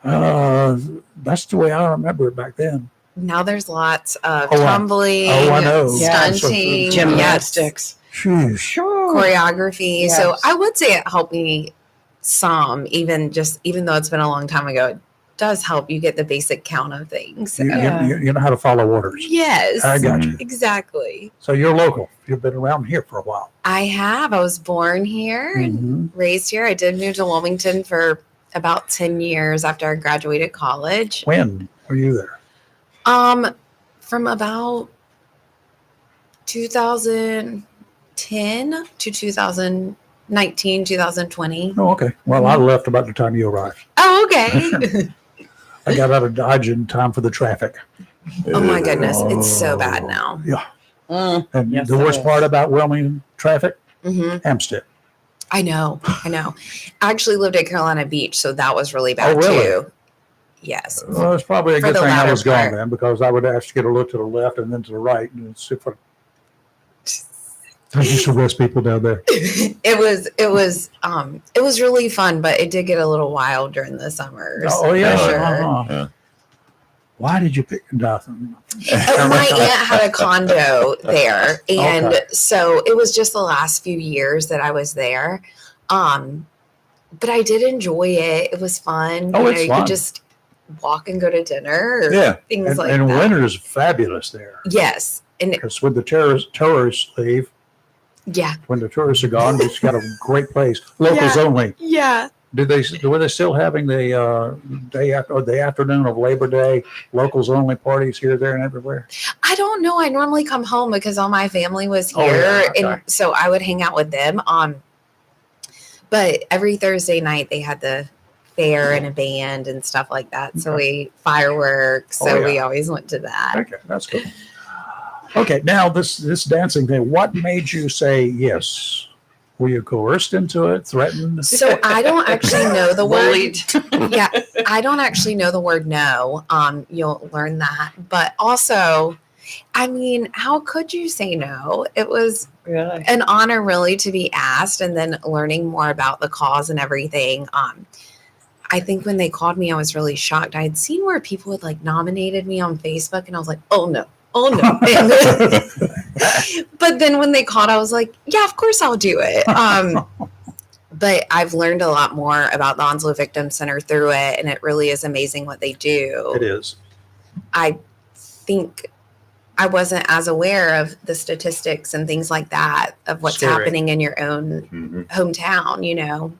hmm that's the way I remember it back then. Now there's lots of Oh, tumbling, I know. Yeah. stunting, Gymnastics. Sheesh. Sure. choreography. So Yes. I would say it helped me some, even though it's been a long time ago, it does help you get the basic count of things. Yeah. You know how to follow orders. Yes. I got you. Exactly. So you're local. You've been around here for a while. I have. I was born here and raised here. I did move to Wilmington for about 10 years after I graduated college. When were you there? From about 2010 to 2019, 2020. Oh, okay. Well, I left about the time you arrived. Oh, okay. I got out of Dodge in time for the traffic. Oh my goodness. It's so bad now. Yeah. Mm. And Yes, the it worst is. part about Wilmington traffic, hmm Hempstead. I know. I actually lived at Carolina Beach, so that was really bad really? too. Yes. Well, it's probably a For good the thing I latter was gone part. then, because I would ask you to look to the left and then to the right and see if I used to arrest people down there. It was really fun, but it did get a little wild during the summers. Oh, yeah. For sure. Uh-huh. Why did you pick nothing? My aunt had a condo there, and Okay. so it was just the last few years that I was there. But I did enjoy it. It was fun. Oh, it's you fun. could just walk and go to dinner, or Yeah. things And, like and that. winter is fabulous there. Yes, and Because when the tourists leave, yeah, when the tourists are gone, it's got a great place. Locals Yeah. only. yeah. Were they still having the day after, or the afternoon of Labor Day locals only parties here, there, and everywhere? I don't know. I normally come home because all my family was Oh, here, yeah, okay. and so I would hang out with them. But every Thursday night they had the fair and a band and stuff like that. So we fireworks. Oh, So yeah. we always went to that. Okay, that's cool. Okay, now this dancing thing. What made you say yes? Were you coerced into it? Threatened? So I don't actually know the word. Bullied. Yeah, I don't actually know the word no. You'll learn that. But also, I mean, how could you say no? It was Really? an honor really to be asked, and then learning more about the cause and everything. I think when they called me, I was really shocked. I had seen where people had like nominated me on Facebook, and I was like, oh no. But then when they called, I was like, yeah, of course I'll do it. But I've learned a lot more about the Onslow Victim Center through it, and it really is amazing what they do. It is. I think I wasn't as aware of the statistics and things like that of what's Scary. happening in your own Mhm. hometown,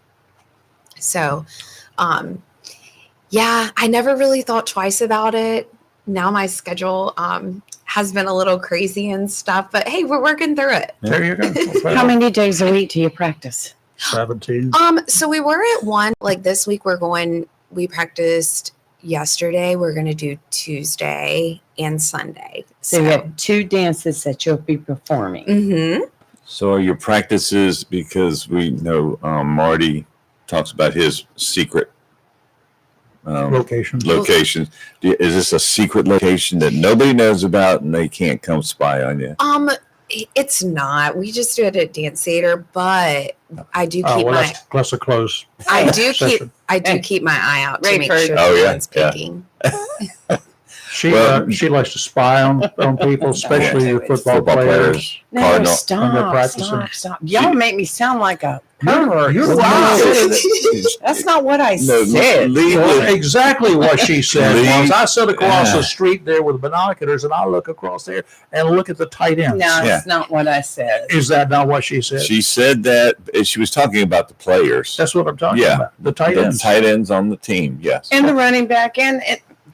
So, yeah, I never really thought twice about it. Now my schedule has been a little crazy and stuff, but hey, we're working through it. There you go. How many days a week do you practice? 17. So we were at one, like this week we practiced yesterday. We're going to do Tuesday and Sunday. So you have 2 dances that you'll be performing. Mm-hmm. So are your practices, because we know Marty talks about his secret Locations. locations. Is this a secret location that nobody knows about and they can't come spy on you? It's not. We just do it at dance theater, but I do Oh, keep well, my that's a close. I do session. keep my eye out to make Rayford. sure Oh, no yeah, one's yeah. peeking. She Well- she likes to spy on people, especially your football players. No, Cardinal. When they're stop, practicing. stop. Y'all make me sound like a pervert. You're the Stop. one who said That's not what I No, said. leave Well, the- exactly what she said was, I sit across Yeah. the street there with binoculars and I look across there and look at the tight ends. No, Yeah. that's not what I said. Is that not what she said? She said that she was talking about the players. That's what I'm talking Yeah. about. The tight The ends. tight ends on the team, yes. And the running back and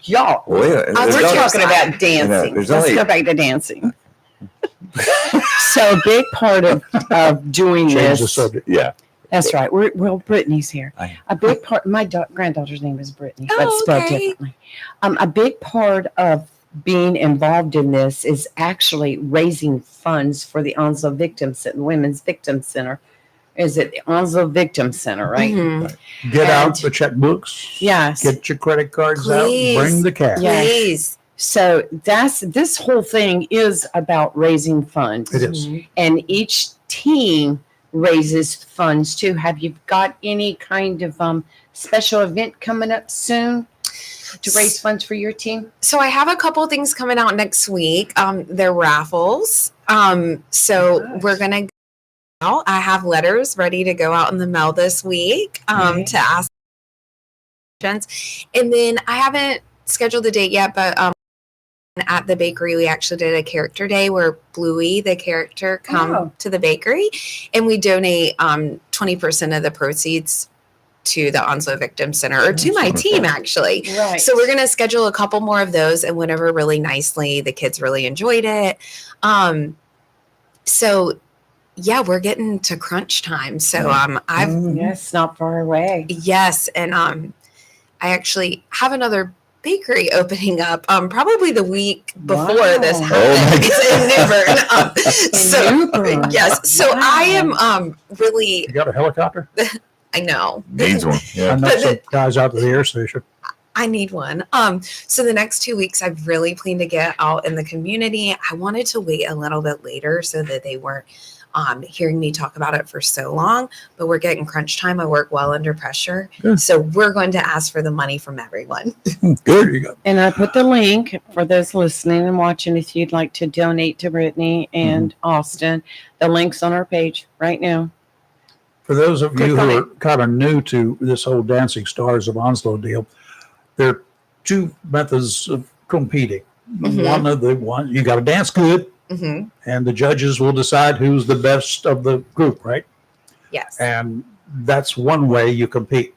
y'all. Well, yeah, I'll there's We're only- talking about dancing. there's Let's only- go back to dancing. So a big part of doing Change the this. subject. yeah. That's right. Well, Brittany's here. I- A big part. My granddaughter's name is Brittany, but Oh, spelled okay. differently. A big part of being involved in this is actually raising funds for the Onslow Victim Center, Women's Victim Center. Is it the Onslow Victim Center, right? Mhm. Get out And- the checkbooks. Yes. Get your credit cards Please. out. Bring the cash. Yeah. Please. So this whole thing is about raising funds. It is. Mhm. And each team raises funds too. Have you got any kind of special event coming up soon to raise funds for your team? So I have a couple things coming out next week. They're raffles. So Nice. we're gonna go out. I have letters ready to go out in the mail this week Okay. to ask questions. And then I haven't scheduled the date yet, but at the bakery we actually did a character day where Bluey, the character, come Oh. to the bakery, and we donate 20% of the proceeds to the Onslow Victim Center, or to my team actually. Right. So we're gonna schedule a couple more of those and went over really nicely. The kids really enjoyed it. So yeah, we're getting to crunch time. So I've Yes, not far away. yes, and I actually have another bakery opening up probably the week before Wow. this Oh my happens. It's in Newbern. So In Newbern. yes, so Wow. I am really You got a helicopter? I know. Needs one. I Yeah. know But some guys out at the air station. I need one. So the next 2 weeks, I've really planned to get out in the community. I wanted to wait a little bit later so that they weren't hearing me talk about it for so long. But we're getting crunch time. I work well under pressure, Good. so we're going to ask for the money from everyone. There you go. And I put the link for those listening and watching if you'd like to donate to Brittany and Austin. The link's on our page right now. For those of Good you who are comment. kind of new to this whole Dancing Stars of Onslow deal, there are two methods of competing. Mhm. One of the ones, you got to dance good, Mm-hmm. and the judges will decide who's the best of the group, right? Yes. And that's one way you compete.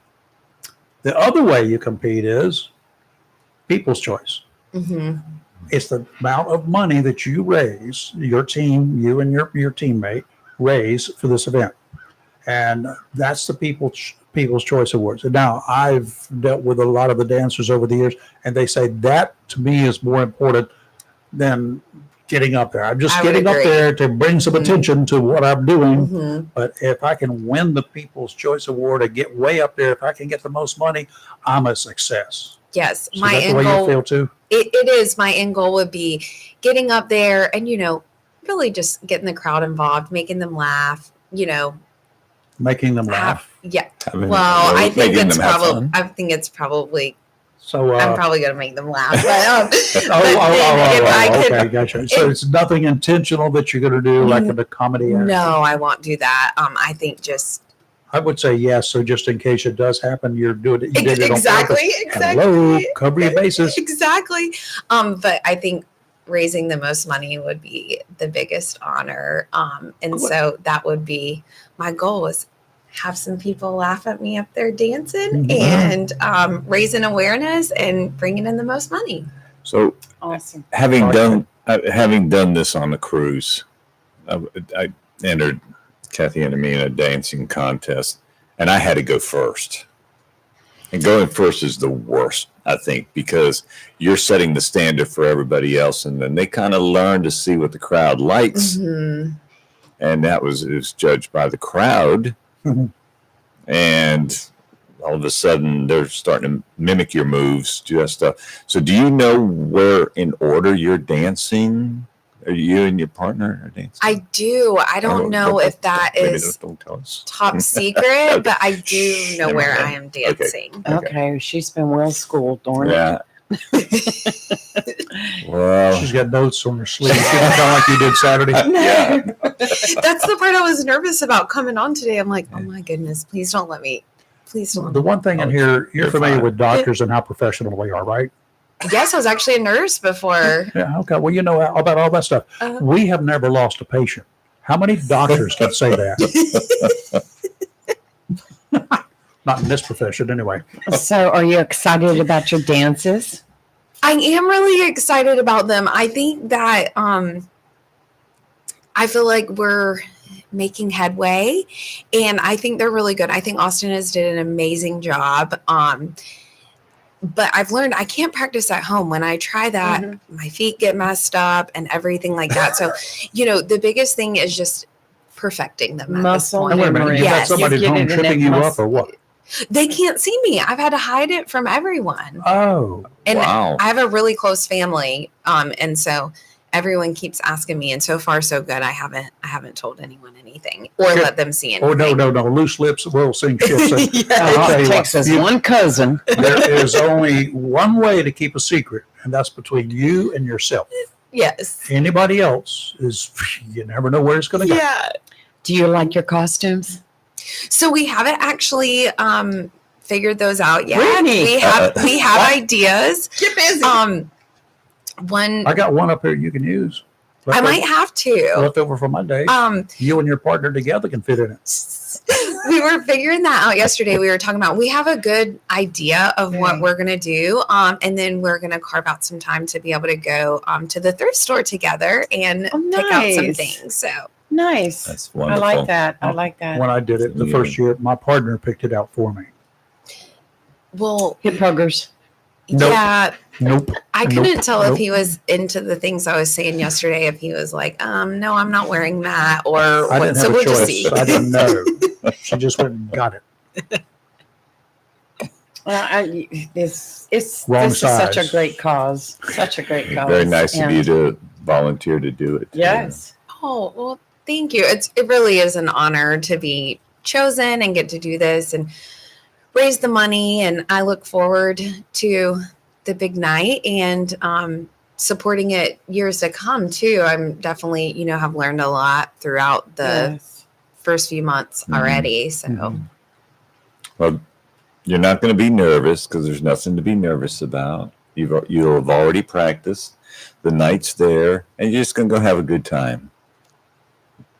The other way you compete is people's choice. Mm-hmm. It's the amount of money that you raise, your team, you and your teammate raise for this event. And that's the People's Choice Awards. And now I've dealt with a lot of the dancers over the years, and they say that to me is more important than getting up there. I'm just I would getting up agree. there to bring some Mhm. attention to what I'm doing. Mm-hmm. But if I can win the People's Choice Award and get way up there, if I can get the most money, I'm a success. Yes. So My that's the end way goal. you feel too? It is. My end goal would be getting up there and, really just getting the crowd involved, making them laugh, Making them laugh. Yeah. Having- Well, I think making it's them have probably. fun. I think it's probably. So, I'm probably gonna make them laugh. But, if I could, okay, gotcha. So it's nothing intentional that you're going to do, like in a comedy act? no, I won't do that. I think just I would say yes. So just in case it does happen, you're doing it. You did it on purpose. exactly. Hello, cover your bases. Exactly. But I think raising the most money would be the biggest honor. And Cool. so that would be my goal, is have some people laugh at me up there dancing Mhm. and raising awareness and bringing in the most money. So Awesome. having done this on the cruise, I entered Kathy and me in a dancing contest, and I had to go first. And going first is the worst, I think, because you're setting the standard for everybody else, and then they kind of learn to see what the crowd likes, Mhm. and it was judged by the crowd, Mhm. and all of a sudden they're starting to mimic your moves, do that stuff. So do you know where in order you're dancing? Are you and your partner are dancing? I do. I don't know if that is Don't tell us. top secret, but I do know Never where mind. I am dancing. Okay, she's been well schooled, darn it. Yeah. Well, She's got notes on her sleeve. She don't sound like you did Saturday. yeah. That's the part I was nervous about coming on today. I'm like, oh my goodness, please don't let me. Please don't. The one thing in here, you're You're familiar fine. with doctors and how professional they are, right? Yes, I was actually a nurse before. Yeah. Okay. Well, you know about all that stuff. Uh, We have never lost a patient. How many doctors can say that? Not in this profession, anyway. So, are you excited about your dances? I am really excited about them. I think that I feel like we're making headway, and I think they're really good. I think Austin has did an amazing job. But I've learned I can't practice at home. When I try that, my feet get messed up and everything like that. So, the biggest thing is just perfecting them. Muscle And wait a minute, you got Yes. somebody You're at home getting tripping it you muscle. up or what? They can't see me. I've had to hide it from everyone. Oh, And Wow. I have a really close family. And so everyone keeps asking me, and so far so good. I haven't told anyone anything or Good. let them see anything. oh no! Loose lips will sink ships. I'll Oh, tell it you takes what, us you- one cousin. there is only one way to keep a secret, and that's between you and yourself. Yes. Anybody else is, you never know where it's going to go. Yeah. Do you like your costumes? So we haven't actually figured those out yet. Brittany. We have ideas. Get busy. One I got one up here you can use. I might have to. left over from my day. You and your partner together can fit in it. We were figuring that out yesterday. We were talking about we have a good idea of what we're gonna do, and then we're gonna carve out some time to be able to go to the thrift store together and pick out some nice. things. So Nice. That's I wonderful. like that. I like that. When I did it the first year, my partner picked it out for me. well, Hip huggers. Nope. yeah, Nope. I couldn't Nope. tell if Nope. he was into the things I was saying yesterday. If he was like, no, I'm not wearing that, or I what. didn't So have a we'll just choice. see. I didn't know. She just went and got it. Well, this is such a size. great cause. Such a great cause. Very nice of And you to volunteer to do it. Yes. Oh, well, thank you. It really is an honor to be chosen and get to do this and raise the money. And I look forward to the big night and supporting it years to come too. I'm definitely, have learned a lot throughout the Yes. first few months Mhm. already. So Mhm. Well, you're not going to be nervous because there's nothing to be nervous about. You'll have already practiced. The night's there, and you're just going to go have a good time.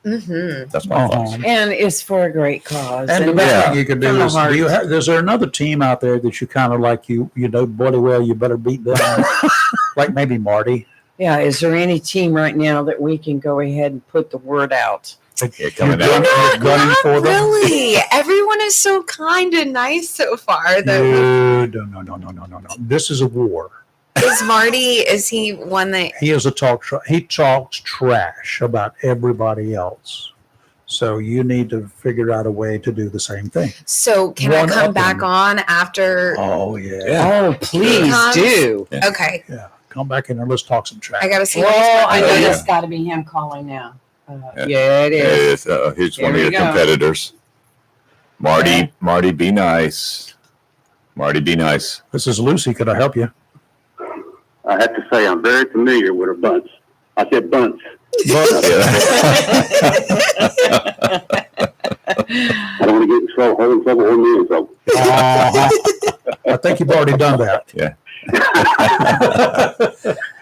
mhm. That's my thoughts. And it's for a great cause. And the And best Yeah. thing you can From do the is, heart. is there another team out there that you kind of like, you know bloody well you better beat them? Like maybe Marty. yeah, is there any team right now that we can go ahead and put the word out? Yeah, coming You're out. gunning- gunning Not for them? really. Everyone is so kind and nice so far. Dude, no. This is a war. Is Marty, is he one that He is he talks trash about everybody else. So you need to figure out a way to do the same thing. So can One I come up back him. on after? Oh yeah. Yeah. Oh, please Comes- do. Okay, Yeah. Come back in and let's talk some trash. I gotta see. Well, I know yeah. it's got to be him calling now. Yeah. Yeah, it is. Here's one There of you your go. competitors. Marty, Yeah. Marty, be nice. Marty, be nice. This is Lucy. Could I help you? I have to say I'm very familiar with her bunts. I said bunts. I don't want to get in trouble, her in trouble, or me in trouble. I think you've already done that.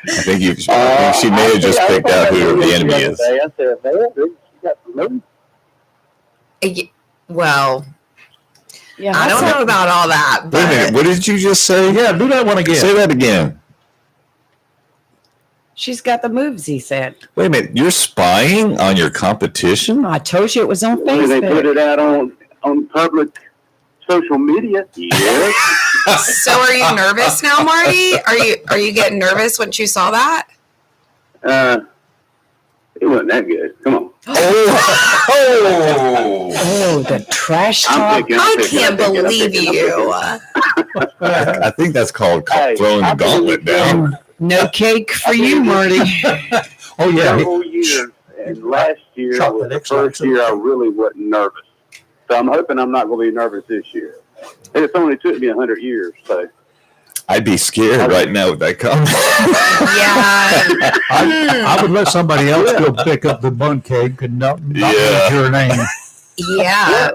I think she may have just picked out who the enemy is. I said, man, she got some moves. Well, Yeah, I don't know about all that, Wait a minute. but What did you just say? Yeah, do that one again. Say that again. She's got the moves, he said. Wait a minute. You're spying on your competition? I told you it was on When they put Facebook. it out on public social media, yes. so are you nervous now, Marty? Are you getting nervous once you saw that? It wasn't that good. Come on. Oh, the trash talk. I can't believe you. I think that's called Hey, throwing the I believe gauntlet down. No cake for you, Marty. Oh, yeah. several years, and last year Shot was the the next first one. year I really wasn't nervous. So I'm hoping I'm not going to be nervous this year. And it's only took me 100 years, so. I'd be scared right now with that comment. Yeah. I would let somebody else go pick up the bun cake and not Yeah. use your name. Yeah.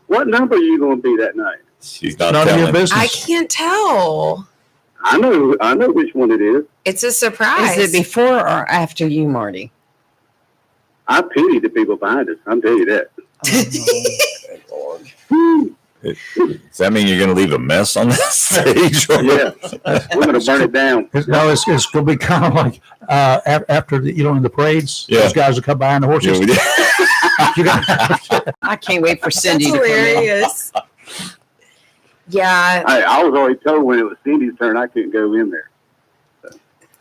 What number are you going to be that night? She's not None of your telling. business. I can't tell. I know which one it is. It's a surprise. Is it before or after you, Marty? I pity the people behind us. I'm telling you that. Does that mean you're going to leave a mess on that stage? Yeah, we're going to burn it down. No, it's going to be kind of like after the, in the parades, Yeah. those guys will come by on the horses. Yeah, we did. You got- I can't wait for Cindy That's to come in. hilarious. Yeah. I was already told when it was Cindy's turn, I couldn't go in there.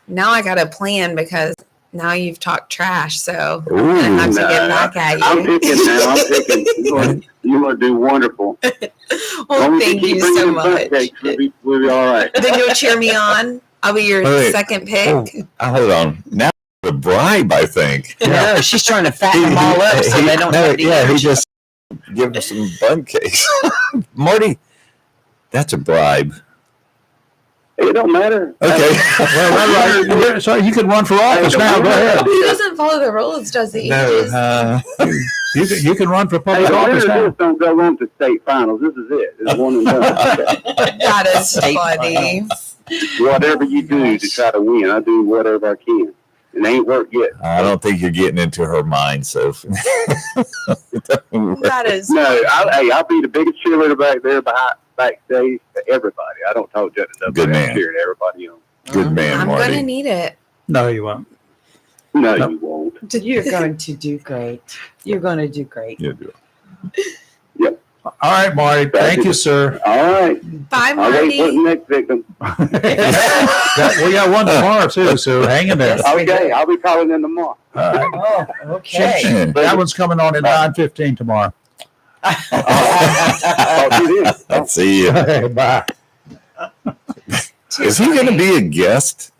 Now I got a plan because now you've talked trash, so Ooh, I'm gonna have to no, get back at I'm you. picking now. I'm picking. You're going to do wonderful. Well, thank you so much. We'll be all right. Then you'll cheer me on. I'll be your Wait. second pick. Oh. hold on. Now the bribe, I think. No, she's trying to fatten them all up so they don't have the he energy. just give us some bun cakes. Marty, that's a bribe. It don't matter. Okay. well, so you can run for office now. Go ahead. He doesn't follow the rules, does he? He just- You can run for Hey, public the office winners now. just don't go on to state finals. This is it. It's one and done. that is State funny. Whatever you do to try to win, I do whatever I can. It ain't worked yet. I don't think you're getting into her mind, Sophie. That is No, I'll be the biggest cheerleader back there backstage to everybody. I don't talk just to Good nobody. man. I'm cheering everybody on. Good man, I'm Marty. gonna need it. No, you won't. No, No. you won't. You're going to do great. You're going to do great. You do it. All right, Marty. Thank you, sir. All right. Bye, I'll wait for the Marty. next victim. We got one tomorrow too, so hang in there. Okay, I'll be calling in tomorrow. All right. Oh, okay. That one's coming on at 9:15 tomorrow. Talk to you then. I'll see you. Bye. Is he going to be a guest?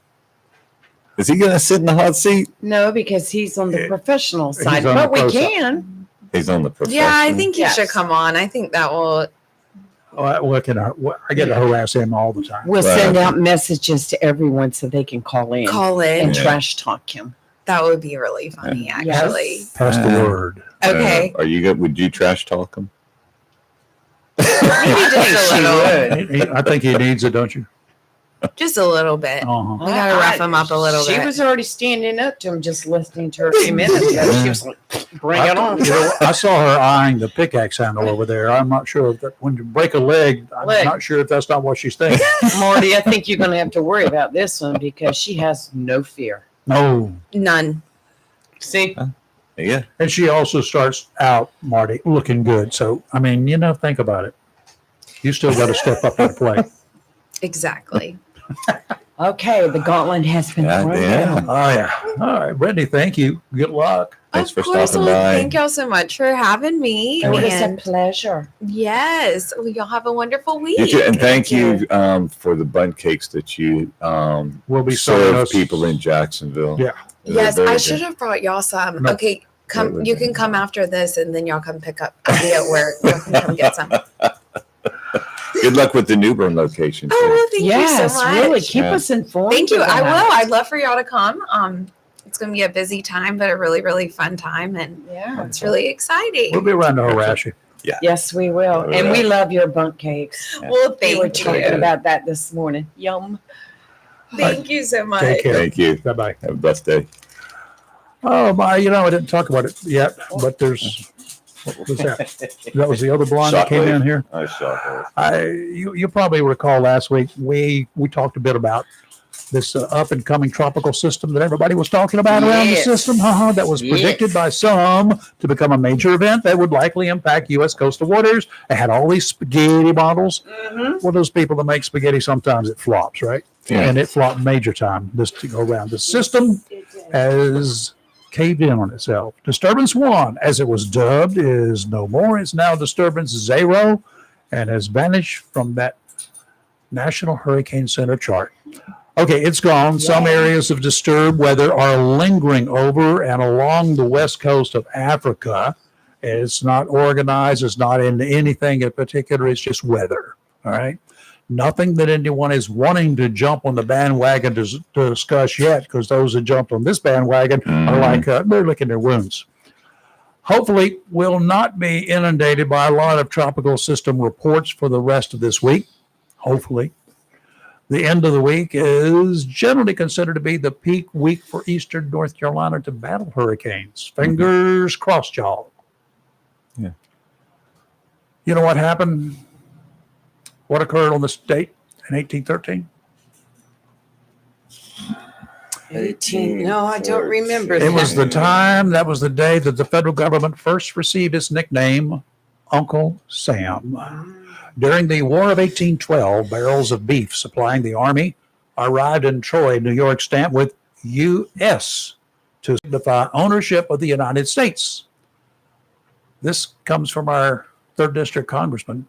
Is he going to sit in the hot seat? No, because he's on the professional side, on but the we pro side. can. He's on the professional. Yeah, I think he Yes. should come on. I think that will. I get to harass him all the time. We'll Right. send out messages to everyone so they can call in Call in. and Yeah. trash talk him. That would be really funny, actually. Pass the word. Okay. Are you good? Would you trash talk him? Maybe just a little. I think he needs it, don't you? Just a little bit. Uh-huh. We gotta rough him up a little She bit. was already standing up to him just listening to her a few minutes ago. She was like, bring it on. I saw her eyeing the pickaxe handle over there. I'm not sure if that, when you break a leg, I'm Leg. not sure if that's not what she's thinking. Marty, I think you're going to have to worry about this one because she has no fear. No. None. See? Yeah. And she also starts out, Marty, looking good. So, I mean, think about it. You still got to step up to the plate. Exactly. Okay, the gauntlet has been Yeah, thrown yeah. down. Oh, yeah. All right, Brittany, thank you. Good luck. Thanks for Of course, stopping well, by. thank y'all so much for having me. It was a And pleasure. yes, well, y'all have a wonderful week. You too, and thank Thank you for the bun cakes that you We'll be serving serve us. people in Jacksonville. Yeah. They're Yes, very I good. should have brought y'all some. No. Okay, come. Really You good. can come after this, and then y'all come pick up. I'll be at work. Y'all can come get some. Good luck with the Newbern location. Oh, too. well, thank Yes, you so much. really. Keep Yeah. us informed. Thank you. of I that. will. I'd love for y'all to come. It's going to be a busy time, but a really, really fun time, and Yeah. it's really exciting. We'll be around to harass you. Yes, we will. Yeah. And we love your bunk cakes. Well, We were thank talking you. about that this morning. Yum. Thank you so much. Take care. Thank you. Bye-bye. Have a blessed day. Oh, my, I didn't talk about it yet, but there's, what was that? That was the other blonde that came Shockwave. in here. I shot You probably recall last week, we talked a bit about this up and coming tropical system that everybody was talking about around the Yes. system. That was predicted Yes. by some to become a major event that would likely impact U.S. coastal waters. It had all these spaghetti bottles. Well, those people that make spaghetti, sometimes it flops, right? Yeah. And it flopped major time this to go around. The system has caved in on itself. Disturbance 1, as it was dubbed, is no more. It's now Disturbance 0 and has vanished from that National Hurricane Center chart. Okay, it's gone. Some areas of disturbed weather are lingering over and along the west coast of Africa. It's not organized. It's not into anything in particular. It's just weather. All right. Nothing that anyone is wanting to jump on the bandwagon to discuss yet, because those that jumped on this bandwagon are like, they're licking their wounds. Hopefully, we'll not be inundated by a lot of tropical system reports for the rest of this week. Hopefully. The end of the week is generally considered to be the peak week for eastern North Carolina to battle hurricanes. Fingers crossed, y'all. Yeah. You know what happened? What occurred on this date in 1813? 18. No, I don't remember that. It was the time, that was the day that the federal government first received its nickname, Uncle Sam. During the War of 1812, barrels of beef supplying the Army arrived in Troy, New York, stamped with U.S. to signify ownership of the United States. This comes from our 3rd District Congressman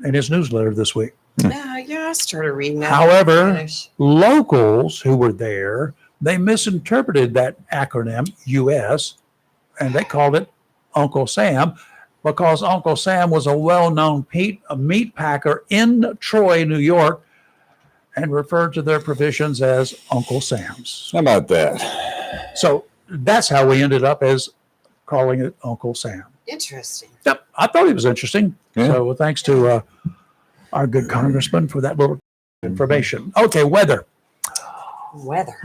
in his newsletter this week. Yeah, I started reading that. However, locals who were there, they misinterpreted that acronym, U.S., and they called it Uncle Sam, because Uncle Sam was a well-known meat packer in Troy, New York, and referred to their provisions as Uncle Sam's. How about that? So that's how we ended up as calling it Uncle Sam. Interesting. Yep, I thought it was interesting. Yeah. So thanks to our good congressman for that little information. Okay, weather.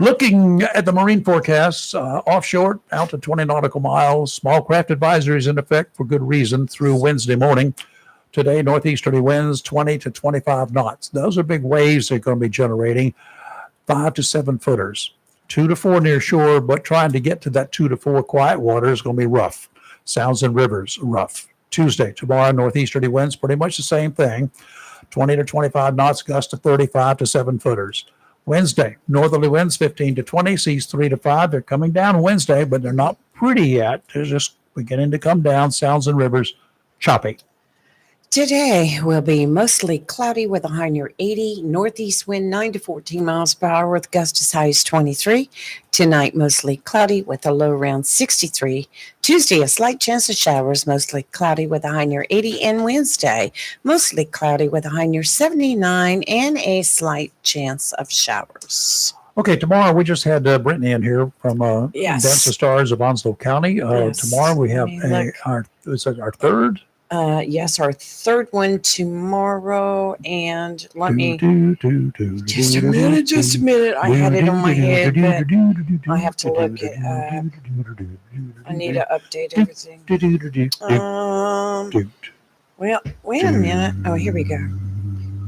Looking at the marine forecasts, offshore out to 20 nautical miles, small craft advisories in effect for good reason through Wednesday morning. Today, northeasterly winds 20 to 25 knots. Those are big waves they're going to be generating, 5 to 7 footers. 2 to 4 near shore, but trying to get to that 2 to 4 quiet water is going to be rough. Sounds and rivers, rough. Tuesday, tomorrow, northeasterly winds, pretty much the same thing. 20 to 25 knots, gusts to 35 to 7 footers. Wednesday, northerly winds 15 to 20, seas 3 to 5. They're coming down Wednesday, but they're not pretty yet. They're just beginning to come down. Sounds and rivers, choppy. Today will be mostly cloudy with a high near 80, northeast wind 9 to 14 miles per hour with gusts as high as 23. Tonight, mostly cloudy with a low around 63. Tuesday, a slight chance of showers, mostly cloudy with a high near 80. And Wednesday, mostly cloudy with a high near 79 and a slight chance of showers. Okay, tomorrow we just had Brittany in here from Yes. Dance of Stars of Onslow County. Yes. Tomorrow we have Let me look. our third? Yes, our third one tomorrow. And let me, just a minute. I had it on my head, but I have to look it up. I need to update everything. Well, wait a minute. Oh, here we go.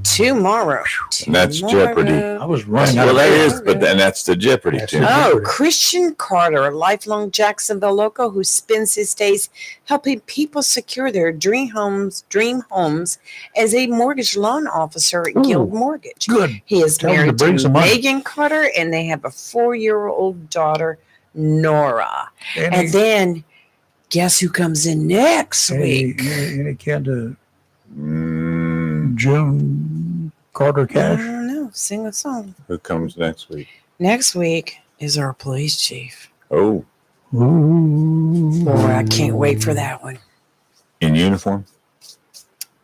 Tomorrow. That's Jeopardy. I was running out Well, of that air. is, but then that's the Jeopardy That's too. it. Oh, Christian Carter, a lifelong Jacksonville local who spends his days helping people secure their dream homes as a mortgage loan officer at Guild Mortgage. Good. He is Tell him to married bring to some money. Megan Carter, and they have a 4-year-old daughter, Nora. And then guess who comes in next week? Any kid Mm, June Carter I Cash? don't know. Sing a song. who comes next week? Next week is our police chief. Oh, Ooh. Boy, I can't wait for that one. in uniform?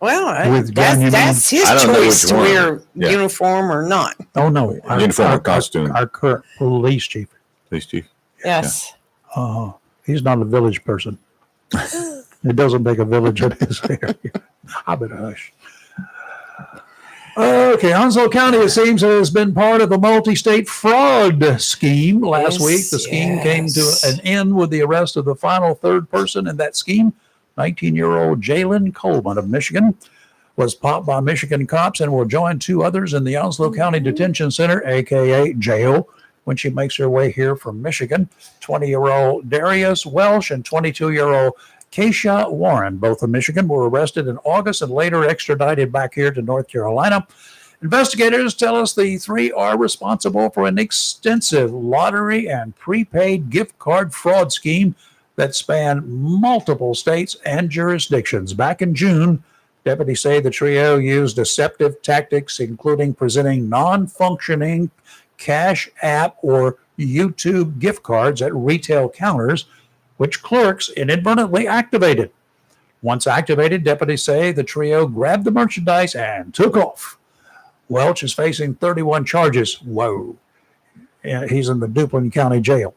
Well, With gun, you that's his I don't know choice which to one. wear Yeah. uniform or not. Oh, no. Uniform or costume? Our current police chief. Police chief. Yes. He's not a village person. It doesn't take a village in his area. I better hush. Okay, Onslow County, it seems, has been part of a multi-state fraud scheme. Last Yes, week, the scheme came to yes. an end with the arrest of the final third person in that scheme. 19-year-old Jalen Coleman of Michigan was popped by Michigan cops and will join 2 others in the Onslow County Detention Center, a.k.a. jail, when she makes her way here from Michigan. 20-year-old Darius Welsh and 22-year-old Keisha Warren, both of Michigan, were arrested in August and later extradited back here to North Carolina. Investigators tell us the 3 are responsible for an extensive lottery and prepaid gift card fraud scheme that spanned multiple states and jurisdictions. Back in June, Deputies say the trio used deceptive tactics, including presenting non-functioning Cash App or YouTube gift cards at retail counters, which clerks inadvertently activated. Once activated, deputies say the trio grabbed the merchandise and took off. Welch is facing 31 charges. Whoa. Yeah, he's in the Duplin County Jail.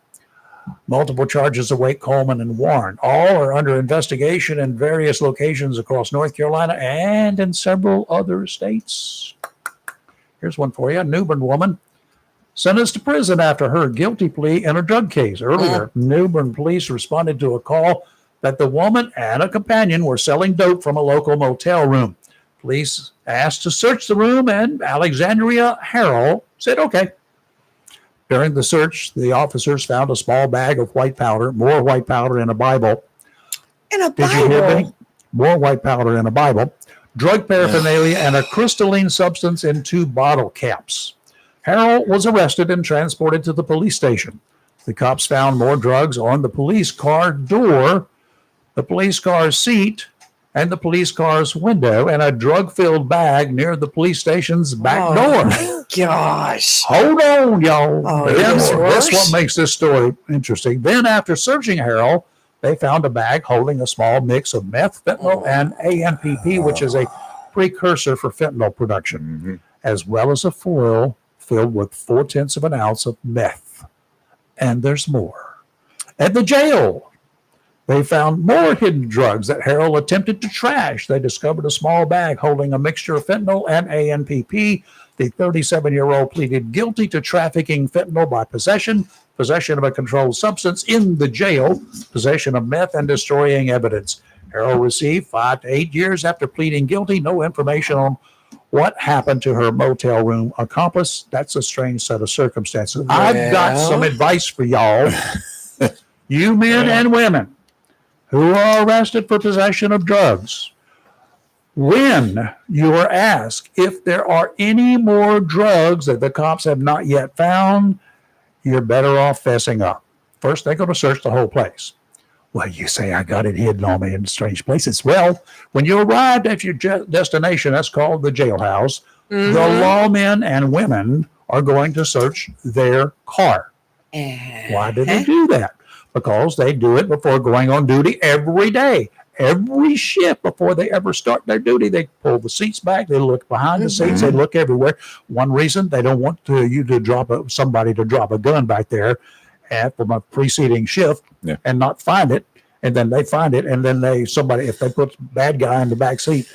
Multiple charges await Coleman and Warren. All are under investigation in various locations across North Carolina and in several other states. Here's one for you. A New Bern woman sentenced to prison after her guilty plea in a drug case. Earlier, New Bern police responded to a call that the woman and a companion were selling dope from a local motel room. Police asked to search the room, and Alexandria Harrell said, okay. During the search, the officers found a small bag of white powder, more white powder in a Bible. In a Did you hear Bible. me? More white powder in a Bible, drug paraphernalia, and a crystalline substance in 2 bottle caps. Harrell was arrested and transported to the police station. The cops found more drugs on the police car door, the police car's seat, and the police car's window, and a drug-filled bag near the police station's back door. My gosh. Hold on, y'all. Oh, Then, it gets that's worse. what makes this story interesting. Then, after searching Harrell, they found a bag holding a small mix of meth, fentanyl, and ANPP, which is a precursor for fentanyl production, as well as a foil filled with 0.4 of an ounce of meth. And there's more. At the jail, they found more hidden drugs that Harrell attempted to trash. They discovered a small bag holding a mixture of fentanyl and ANPP. The 37-year-old pleaded guilty to trafficking fentanyl by possession of a controlled substance in the jail, possession of meth, and destroying evidence. Harrell received 5 to 8 years after pleading guilty. No information on what happened to her motel room accomplice. That's a strange set of circumstances. I've got some advice for y'all, you men and women who are arrested for possession of drugs. When you are asked if there are any more drugs that the cops have not yet found, you're better off fessing up. First, they're going to search the whole place. Well, you say, I got it hidden on me in strange places. Well, when you arrived at your destination, that's called the jailhouse, the lawmen and women are going to search their car. Why do they do that? Because they do it before going on duty every day. Every shift before they ever start their duty, they pull the seats back. They look behind the seats. They look everywhere. One reason, they don't want you to drop somebody to drop a gun back there from a preceding shift and not find it. And then they find it. And then if they put bad guy in the back seat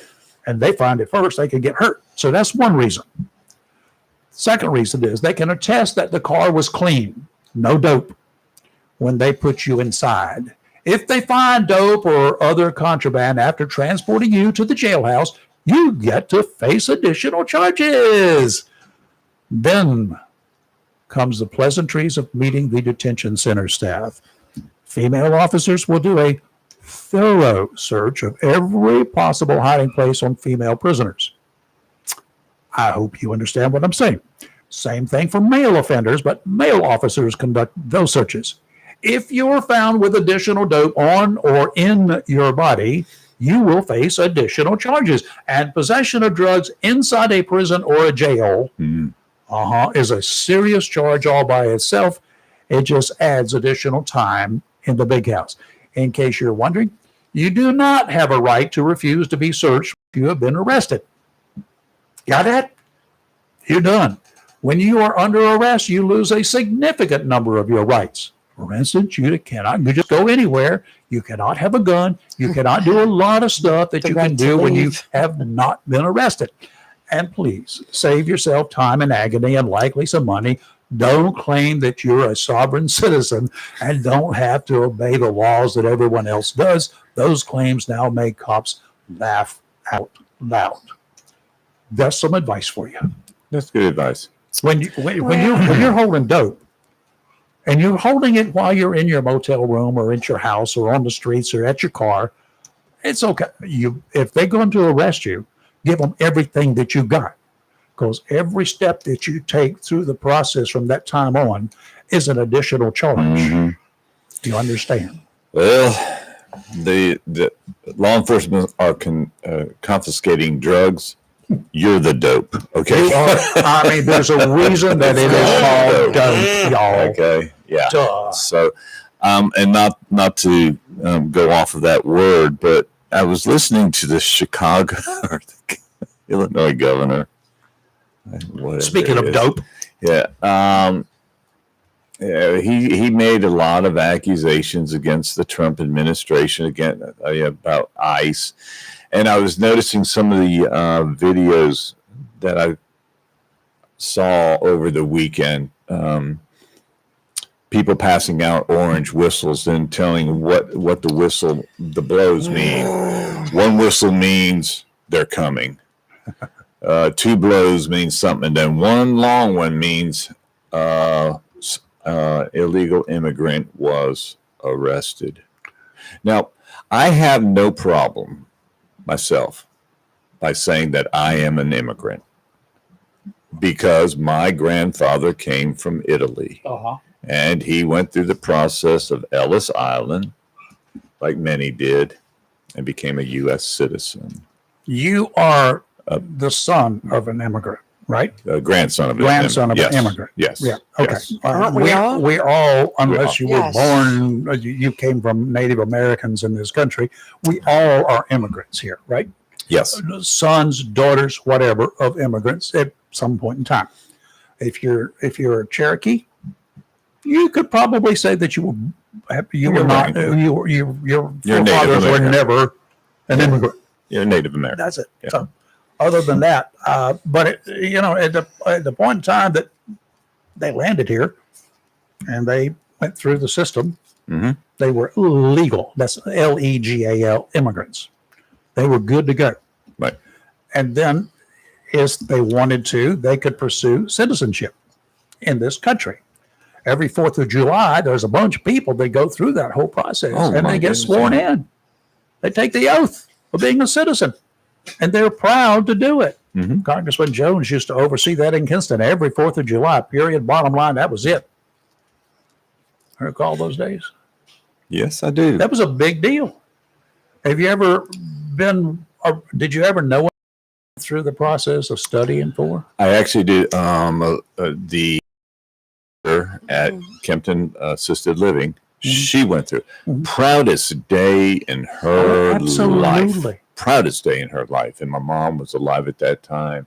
and they find it first, they could get hurt. So that's one reason. Second reason is they can attest that the car was clean, no dope, when they put you inside. If they find dope or other contraband after transporting you to the jailhouse, you get to face additional charges. Then comes the pleasantries of meeting the detention center staff. Female officers will do a thorough search of every possible hiding place on female prisoners. I hope you understand what I'm saying. Same thing for male offenders, but male officers conduct those searches. If you're found with additional dope on or in your body, you will face additional charges. And possession of drugs inside a prison or a jail is a serious charge all by itself. It just adds additional time in the big house. In case you're wondering, you do not have a right to refuse to be searched if you have been arrested. Got that? You're done. When you are under arrest, you lose a significant number of your rights. For instance, you just go anywhere. You cannot have a gun. You cannot do a lot of stuff that you can do when you have not been arrested. And please save yourself time and agony and likely some money. Don't claim that you're a sovereign citizen and don't have to obey the laws that everyone else does. Those claims now make cops laugh out loud. That's some advice for you. That's good advice. When you're holding dope, and you're holding it while you're in your motel room or in your house or on the streets or at your car, it's okay. If they're going to arrest you, give them everything that you got, because every step that you take through the process from that time on is an additional charge. Do you understand? Well, the law enforcement are confiscating drugs. You're the dope. Okay. I mean, there's a reason that it is called dope, y'all. Okay. Yeah. Duh. So, and not to go off of that word, but I was listening to the Chicago or the Illinois governor. Speaking of dope. Yeah. Yeah, he made a lot of accusations against the Trump administration about ICE, and I was noticing some of the videos that I saw over the weekend. People passing out orange whistles and telling what the blows mean. One whistle means they're coming. Two blows means something, and then one long one means illegal immigrant was arrested. Now, I have no problem myself by saying that I am an immigrant because my grandfather came from Italy. And he went through the process of Ellis Island, like many did, and became a U.S. citizen. You are the son of an immigrant, right? Grandson of an immigrant. Yes. Yeah. Okay. Yes. Aren't we all? We're all, unless you Yes. were born, you came from Native Americans in this country. We all are immigrants here, right? Yes. Sons, daughters, whatever, of immigrants at some point in time. If you're a Cherokee, you could probably say that you were not. Your forefathers were never an immigrant. You're a Native American. That's it. Yeah. So, other than that, but at the point in time that they landed here, and they went through the system, Mm-hmm. they were legal. That's legal immigrants. They were good to go. Right. And then, if they wanted to, they could pursue citizenship in this country. Every 4th of July, there's a bunch of people that go through that whole process, and they get sworn in. They take the oath of being a citizen, and they're proud to do it. Mm-hmm. Congressman Jones used to oversee that in Kinston every 4th of July, period. Bottom line, that was it. I recall those days. Yes, I do. That was a big deal. Have you ever been, or did you ever know through the process of studying for? I actually did the at Kempton Assisted Living. She went through proudest day in her life. Proudest day in her life. And my mom was alive at that time.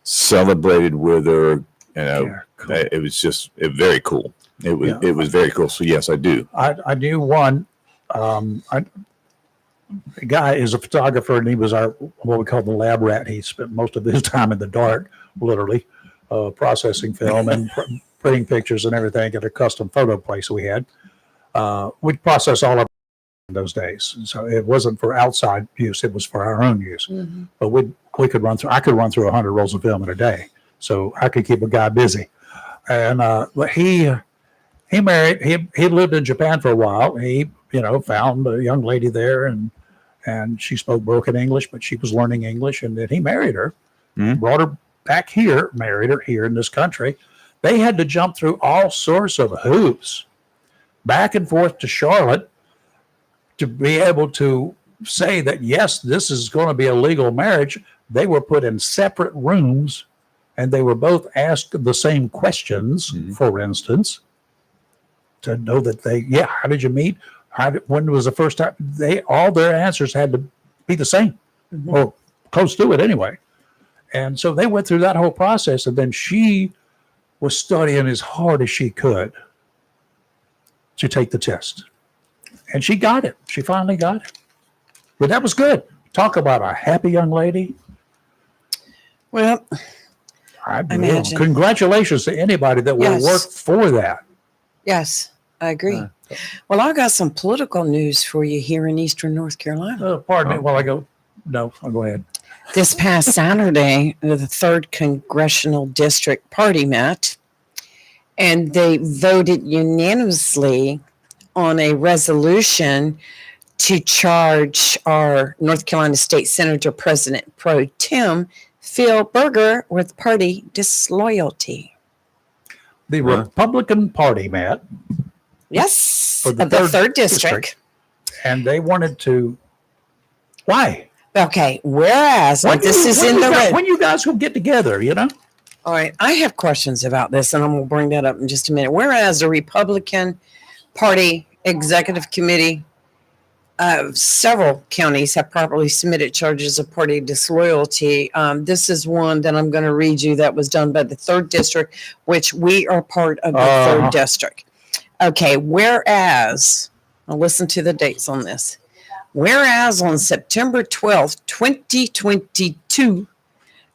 Celebrated with her. Cool. It was just very cool. It was very cool. So yes, I do. I knew one. The guy is a photographer, and he was what we call the lab rat. He spent most of his time in the dark, literally, processing film and printing pictures and everything at a custom photo place we had. We'd process all of in those days, so it wasn't for outside use; it was for our own use. Mm-hmm. But I could run through 100 rolls of film in a day, so I could keep a guy busy. And he married. He lived in Japan for a while. He found a young lady there, and she spoke broken English, but she was learning English, and then he married her, brought her back here, married her here in this country. They had to jump through all sorts of hoops back and forth to Charlotte to be able to say that, yes, this is going to be a legal marriage. They were put in separate rooms, and they were both asked the same questions, for instance, to know that how did you meet? When was the first time? All their answers had to be the same, or close to it anyway. And so they went through that whole process, and then she was studying as hard as she could to take the test. And she got it. She finally got it. But that was good. Talk about a happy young lady. Well, imagine. Congratulations to anybody that will work for that. Yes, I agree. Well, I got some political news for you here in Eastern North Carolina. Pardon me while I go. No, I'll go ahead. This past Saturday, the 3rd Congressional District Party met, and they voted unanimously on a resolution to charge our North Carolina State Senator President Pro Tem Phil Berger with party disloyalty. The Republican Party, Matt. Yes, For the of the 3rd District. And they wanted to. Why? Okay. Whereas this is in the red. When you guys will get together, you know. All right. I have questions about this, and I'm going to bring that up in just a minute. Whereas the Republican Party Executive Committee of several counties have properly submitted charges of party disloyalty. This is one that I'm going to read you that was done by the 3rd District, which we are part of the 3rd District. Okay. Whereas, I'll listen to the dates on this. Whereas on September 12th, 2022,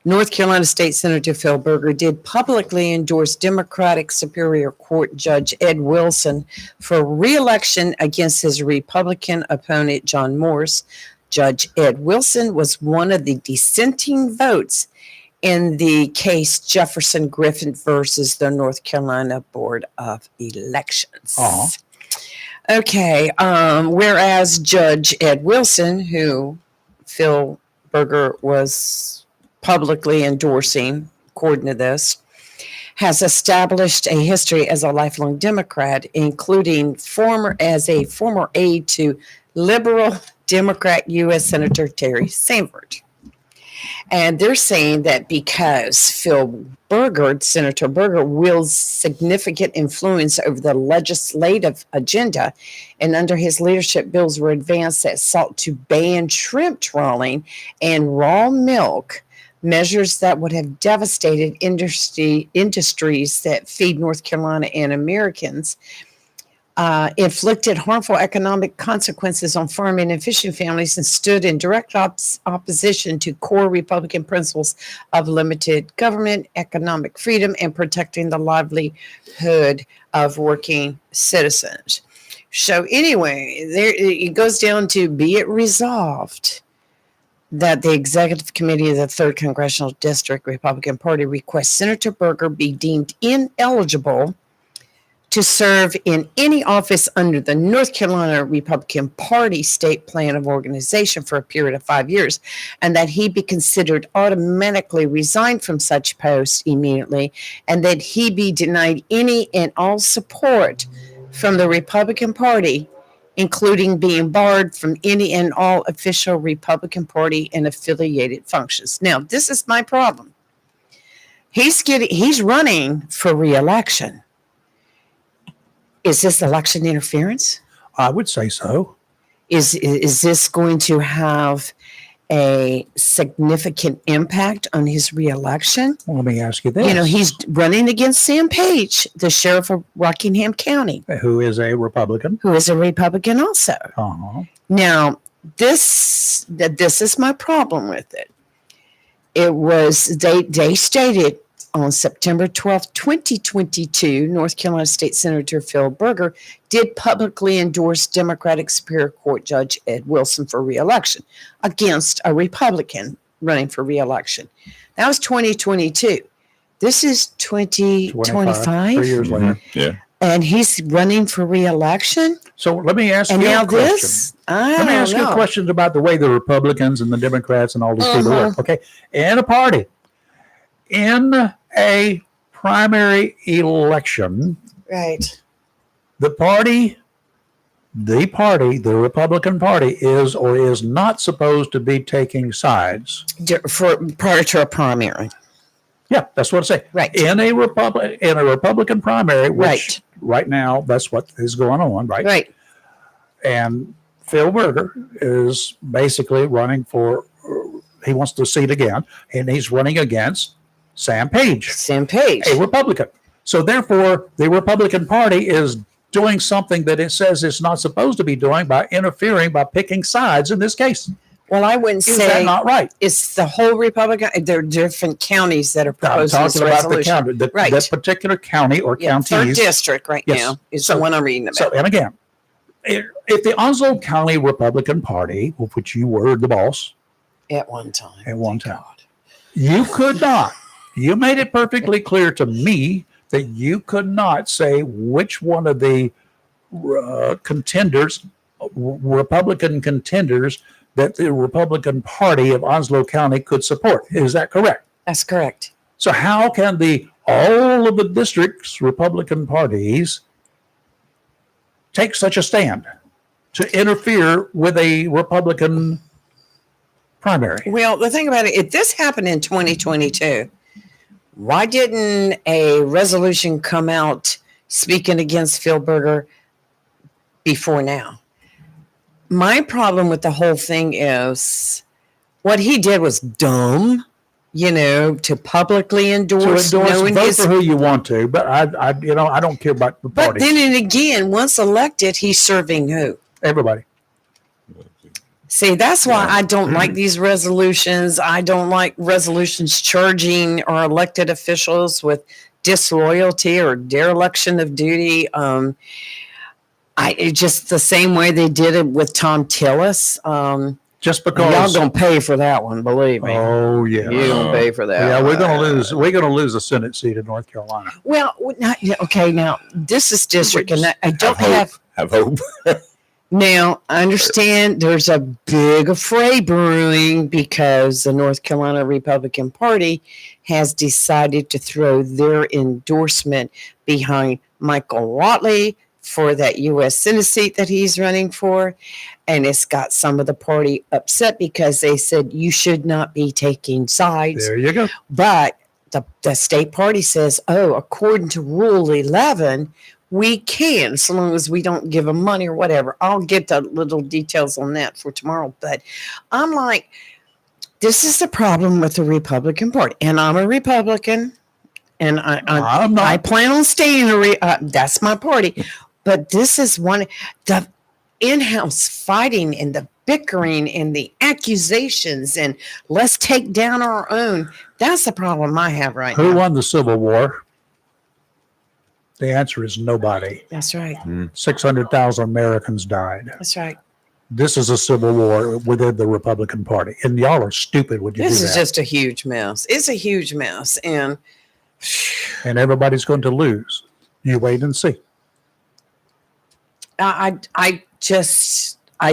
North Carolina State Senator Phil Berger did publicly endorse Democratic Superior Court Judge Ed Wilson for re-election against his Republican opponent, John Morse. Judge Ed Wilson was one of the dissenting votes in the case Jefferson Griffin versus the North Carolina Board of Elections. Okay. Whereas Judge Ed Wilson, who Phil Berger was publicly endorsing, according to this, has established a history as a lifelong Democrat, including as a former aide to liberal Democrat U.S. Senator Terry Sanford. And they're saying that because Senator Berger wields significant influence over the legislative agenda, and under his leadership, bills were advanced that sought to ban shrimp trawling and raw milk, measures that would have devastated industries that feed North Carolina and Americans, inflicted harmful economic consequences on farming and fishing families, and stood in direct opposition to core Republican principles of limited government, economic freedom, and protecting the livelihood of working citizens. So anyway, there it goes down to be it resolved that the Executive Committee of the 3rd Congressional District Republican Party requests Senator Berger be deemed ineligible to serve in any office under the North Carolina Republican Party state plan of organization for a period of 5 years, and that he be considered automatically resigned from such post immediately, and that he be denied any and all support from the Republican Party, including being barred from any and all official Republican Party and affiliated functions. Now, this is my problem. He's running for re-election. Is this election interference? I would say so. Is this going to have a significant impact on his reelection? Well, let me ask you this. You know, he's running against Sam Page, the sheriff of Rockingham County, who is a Republican. who is a Republican also. Uh-huh. Now, this is my problem with it. It was, they stated on September 12th, 2022, North Carolina State Senator Phil Berger did publicly endorse Democratic Superior Court Judge Ed Wilson for re-election against a Republican running for re-election. That was 2022. This is 2025. 3 years later. Yeah. And he's running for re-election? So let me ask And you now a question. this? I Let me ask don't you a know. question about the way the Republicans and the Democrats and all these people work. Okay. In a party, in a primary election, Right. the Republican Party is or is not supposed to be taking sides. Prior to a primary. Yeah, that's what I say. Right. In a Republican primary, which right now that's what is going on, right? Right. And Phil Berger is basically running for, he wants the seat again, and he's running against Sam Page, Sam Page. a Republican. So therefore, the Republican Party is doing something that it says it's not supposed to be doing by interfering, by picking sides in this case. Well, I wouldn't Is say that not right? it's the whole Republican. There are different counties that are I'm proposing this talking about the resolution. county, Right. that particular county or Yeah, third counties. district right Yes. now is So- the one I'm reading about. So, and again, if the Onslow County Republican Party, of which you were the boss at one time. at one time, you could not, you made it perfectly clear to me that you could not say which one of the contenders, Republican contenders, that the Republican Party of Onslow County could support. Is that correct? That's correct. So how can all of the districts, Republican parties, take such a stand? to interfere with a Republican primary. Well, the thing about it, if this happened in 2022, why didn't a resolution come out speaking against Philberger before now? My problem with the whole thing is what he did was dumb, to publicly endorse, knowing vote his. for who you want to, but I don't care about the But parties. then and again, once elected, he's serving who? Everybody. See, that's why I don't like these resolutions. I don't like resolutions charging our elected officials with disloyalty or dereliction of duty. It's just the same way they did it with Tom Tillis. Just Y'all because. gonna pay for that one, believe me. Oh yeah. You're gonna pay for that. Yeah, one. we're gonna lose. We're gonna lose a Senate seat in North Carolina. Well, okay. Now this is district, and I don't have. Have hope. Now, I understand there's a big affray brewing because the North Carolina Republican Party has decided to throw their endorsement behind Michael Whatley for that U.S. Senate seat that he's running for. And it's got some of the party upset because they said you should not be taking sides. There you go. But the state party says, according to Rule 11, we can, so long as we don't give them money or whatever. I'll get the little details on that for tomorrow. But I'm like, this is the problem with the Republican Party. And I'm a Republican. And I'm not. I plan on staying that's my party. But this is the in-house fighting and the bickering and the accusations and let's take down our own. That's the problem I have right now. Who won the Civil War? The answer is nobody. That's right. 600,000 Americans died. That's right. This is a civil war within the Republican Party. And y'all are stupid when you This do is that. just a huge mess. It's a huge mess. And And everybody's going to lose. You wait and see. I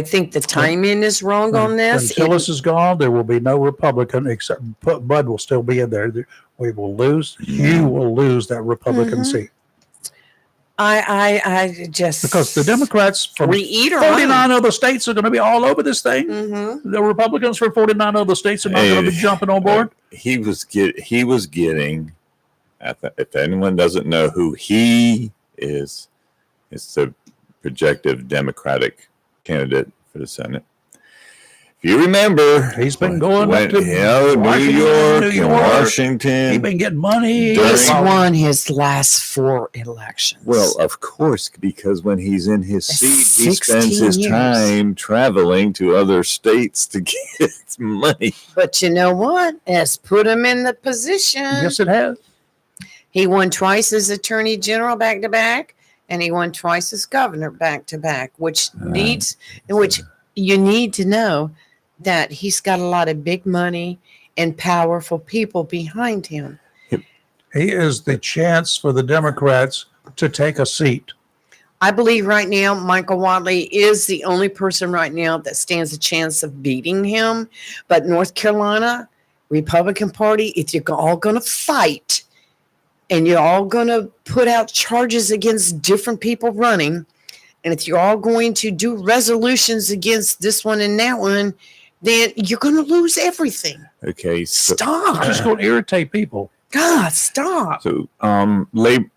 think the timing is wrong on this. Until this is gone, there will be no Republican except Bud will still be in there. We will lose. You will lose that Republican seat. I just Because the Democrats from we eat our 49 other states are going to be all over this thing. Mm-hmm. The Republicans from 49 other states are not going to be jumping on board. He was getting. If anyone doesn't know who he is, it's the projected Democratic candidate for the Senate. If you remember, He's been going up to New Washington, York, New and York. Washington. He's been getting money. He's During- won his last 4 elections. Well, of course, because when he's in his seat, he 16 spends his years. time traveling to other states to get money. but you know what? It's put him in the position. Yes, it has. He won twice as attorney general back to back, and he won twice as governor back to back, which you need to know that he's got a lot of big money and powerful people behind him. He is the chance for the Democrats to take a seat. I believe right now Michael Whatley is the only person right now that stands a chance of beating him. But North Carolina Republican Party, if you're all going to fight and you're all going to put out charges against different people running, and if you're all going to do resolutions against this one and that one, then you're going to lose everything. Okay, so Stop. Just going to irritate people. God, stop. we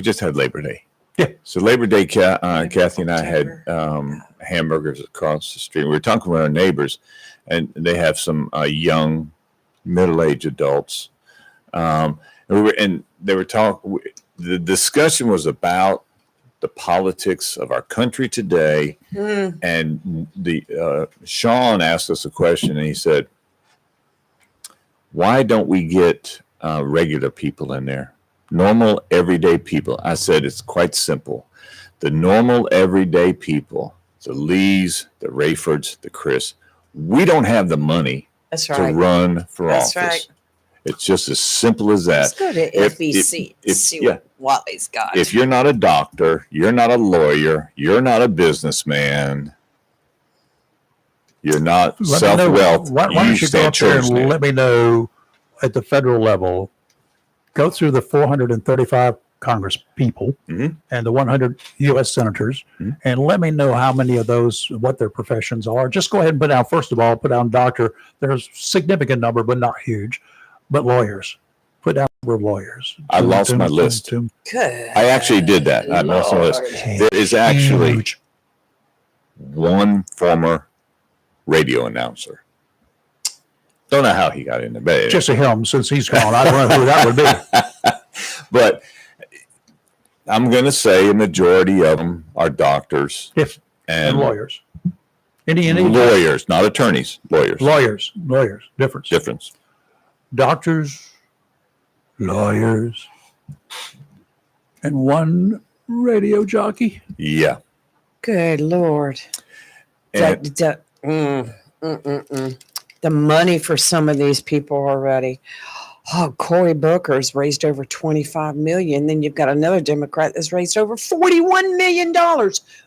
just had Labor Day. Yeah. So Labor Day, Kathy and I had hamburgers across the street. We were talking with our neighbors, and they have some young, middle-aged adults. And they were talking. The discussion was about the politics of our country today. And Sean asked us a question, and he said, "Why don't we get regular people in there? Normal, everyday people." I said, "It's quite simple. The normal, everyday people, the Lees, the Rayfords, the Chris, we don't have the money That's to right. run for That's office. right. It's just as simple as that. Let's go to If- FEC if- see yeah. what Whatley's got. If you're not a doctor, you're not a lawyer, you're not a businessman, you're not self-wealth, Why don't you go stand up there church and let me know at the federal level, go through the 435 Congress people Mhm. and the 100 U.S. senators, Mhm. and let me know how many of those, what their professions are. Just go ahead and put down, first of all, put down doctor. There's a significant number, but not huge. But lawyers. Put down the number of lawyers. I lost my list. Good. I actually did that. I lost my list. There is actually Huge. one former radio announcer. Don't know how he got in there, but Just a him, since he's gone. I don't know who that would be. but I'm going to say a majority of them are doctors If and and lawyers. Any lawyers, not attorneys, lawyers. lawyers. Difference. Doctors, lawyers, and one radio jockey. Yeah. Good Lord. And The money for some of these people already. Oh, Cory Booker's raised over $25 million. Then you've got another Democrat that's raised over $41 million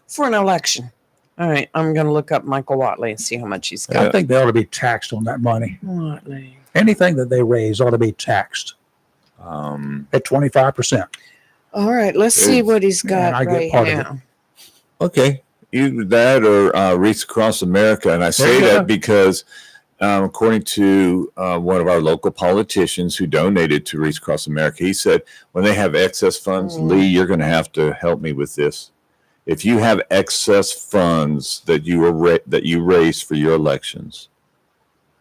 for an election. All right, I'm going to look up Michael Watley and see how much he's got. I think they ought to be taxed on that money. Watley. Anything that they raise ought to be taxed at 25%. All right, let's see what he's And got I get right part of it. now. okay, either that or Reach Across America. And I say you go. that because according to one of our local politicians who donated to Reach Across America, he said, when they have excess funds, Lee, you're going to have to help me with this. If you have excess funds that you raise for your elections,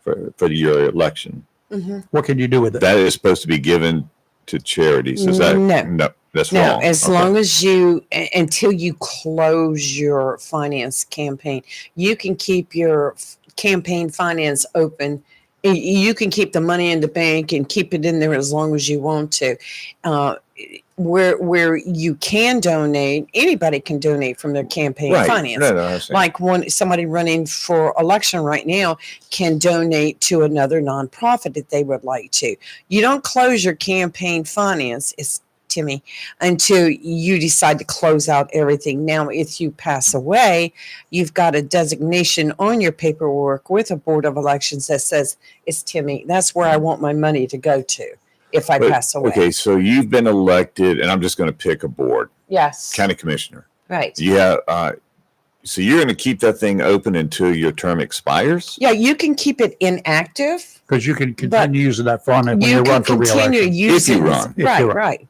for your election, What can you do with it? that is supposed to be given to charities. Is that No. That's No, wrong. as long as until you close your finance campaign, you can keep your campaign finance open. You can keep the money in the bank and keep it in there as long as you want to. Where you can donate, anybody can donate from their campaign finance. No, I see. Like somebody running for election right now can donate to another nonprofit if they would like to. You don't close your campaign finance, Timmy, until you decide to close out everything. Now, if you pass away, you've got a designation on your paperwork with a board of elections that says it's Timmy. That's where I want my money to go to if I pass away. Okay, so you've been elected, and I'm just going to pick a board, Yes. county commissioner. Right. Yeah. So you're going to keep that thing open until your term expires? Yeah, you can keep it inactive. Because you can continue using that fund when you You run can for continue reelection. using If you run. If Right, you run. right.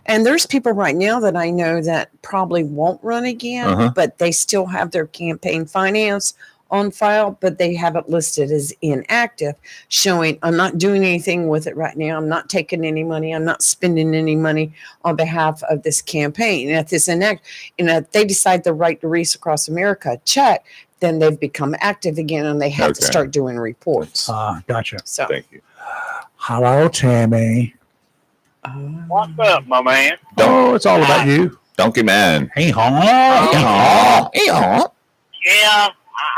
And there's people right now that I know that probably won't run again, Uh-huh. but they still have their campaign finance on file, but they have it listed as inactive, showing I'm not doing anything with it right now. I'm not taking any money. I'm not spending any money on behalf of this campaign. And if this inactive, and if they decide to write to Reach Across America a check, then they've become active again and they have to Okay. start doing reports. Gotcha. So, Thank you. Hello, Tammy. What's up, my man? Oh, it's all about you. Donkey man. Hey, Yeehaw. Yeehaw. Yeah,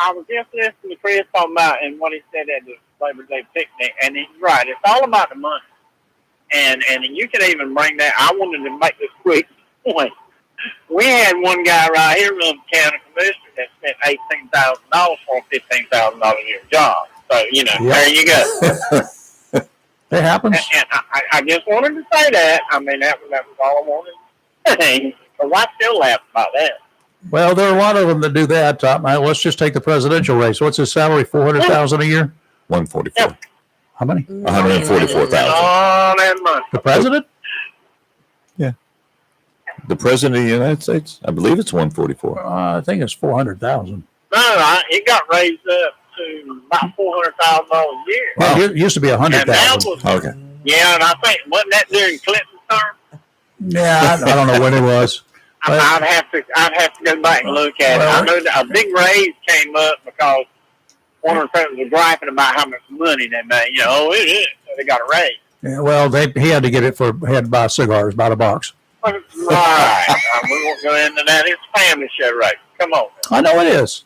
I was just listening to Chris talking about and what he said at the Labor Day picnic, and he's right. It's all about the money, and you can even bring that. I wanted to make this quick point. We had one guy right here, the county commissioner, that spent $18,000 for a $15,000 a year job. So there you go. It happens. And I just wanted to say that. I mean, that was all I wanted to say. But I still laugh about that. Well, there are a lot of them that do that. Let's just take the presidential race. What's his salary? $400,000 a year. 144. How many? 144,000. All that money. The president? The president of the United States? I believe it's 144. I think it's 400,000. No, it got raised up to about $400,000 a year. Wow. It used to be And that 100,000. was, Okay. yeah, and I think, wasn't that during Clinton's term? Yeah, I don't know when it was. I'd have to go back and look at it. I know that a big raise came up because one of the presidents was griping about how much money they made. So they got a raise. Yeah, well, he had to get it he had to buy cigars, by the box. Right. We won't go into that. It's a family show, right? Come on. I know it is.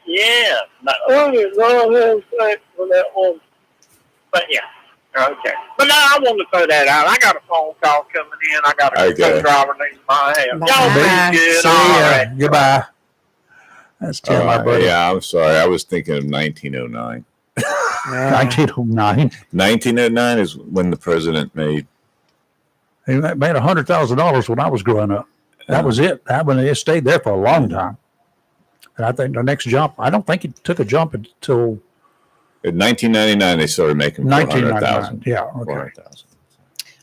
Yeah. But yeah. Okay. But no, I want to throw that out. I got a phone call coming in. I got a Okay. driver needs my help. Bye. Y'all be good. See All ya. right. Goodbye. That's Tim, my brother. Yeah, I'm sorry. I was thinking of 1909. 1909. 1909 is when the president made He made $100,000 when I was growing up. That was it. It stayed there for a long time. And I think the next jump, I don't think he took a jump until In 1999, they started making 1999. 400,000. Yeah. Okay. 400,000.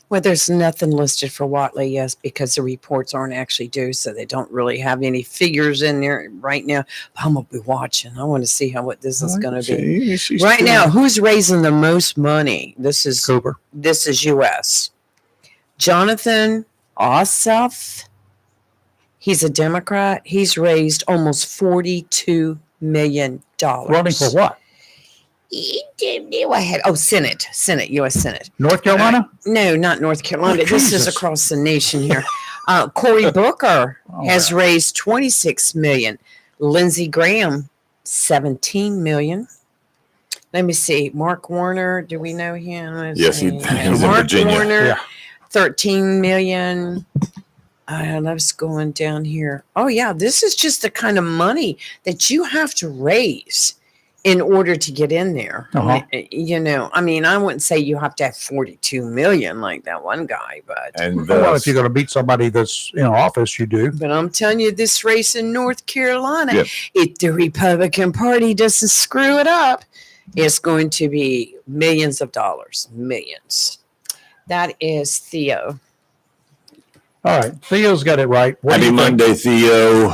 Well, there's nothing listed for Watley, yes, because the reports aren't actually due, so they don't really have any figures in there right now. I'm gonna be watching. I want to see what this is going to be. Right now, who's raising the most money? This is Cooper. This is U.S. Jonathan Ossoff. He's a Democrat. He's raised almost $42 million. Running for what? Senate, U.S. Senate. North Carolina? No, not North Carolina. Oh, this is Jesus. across the nation here. Cory Booker has raised $26 million. Lindsey Graham, $17 million. Let me see. Mark Warner, do we know him? Let's Yes, see. he's in Mark Virginia. Warner, Yeah. $13 million. Let's go down here. Oh, yeah. This is just the kind of money that you have to raise in order to get in there. Uh-huh. I wouldn't say you have to have 42 million like that one guy, but And Well, if you're going to beat somebody that's in office, you do. I'm telling you, this race in North Carolina, Yep. if the Republican Party doesn't screw it up, it's going to be millions of dollars. Millions. That is Theo. All right. Theo's got it right. What do happy you think? Monday, Theo.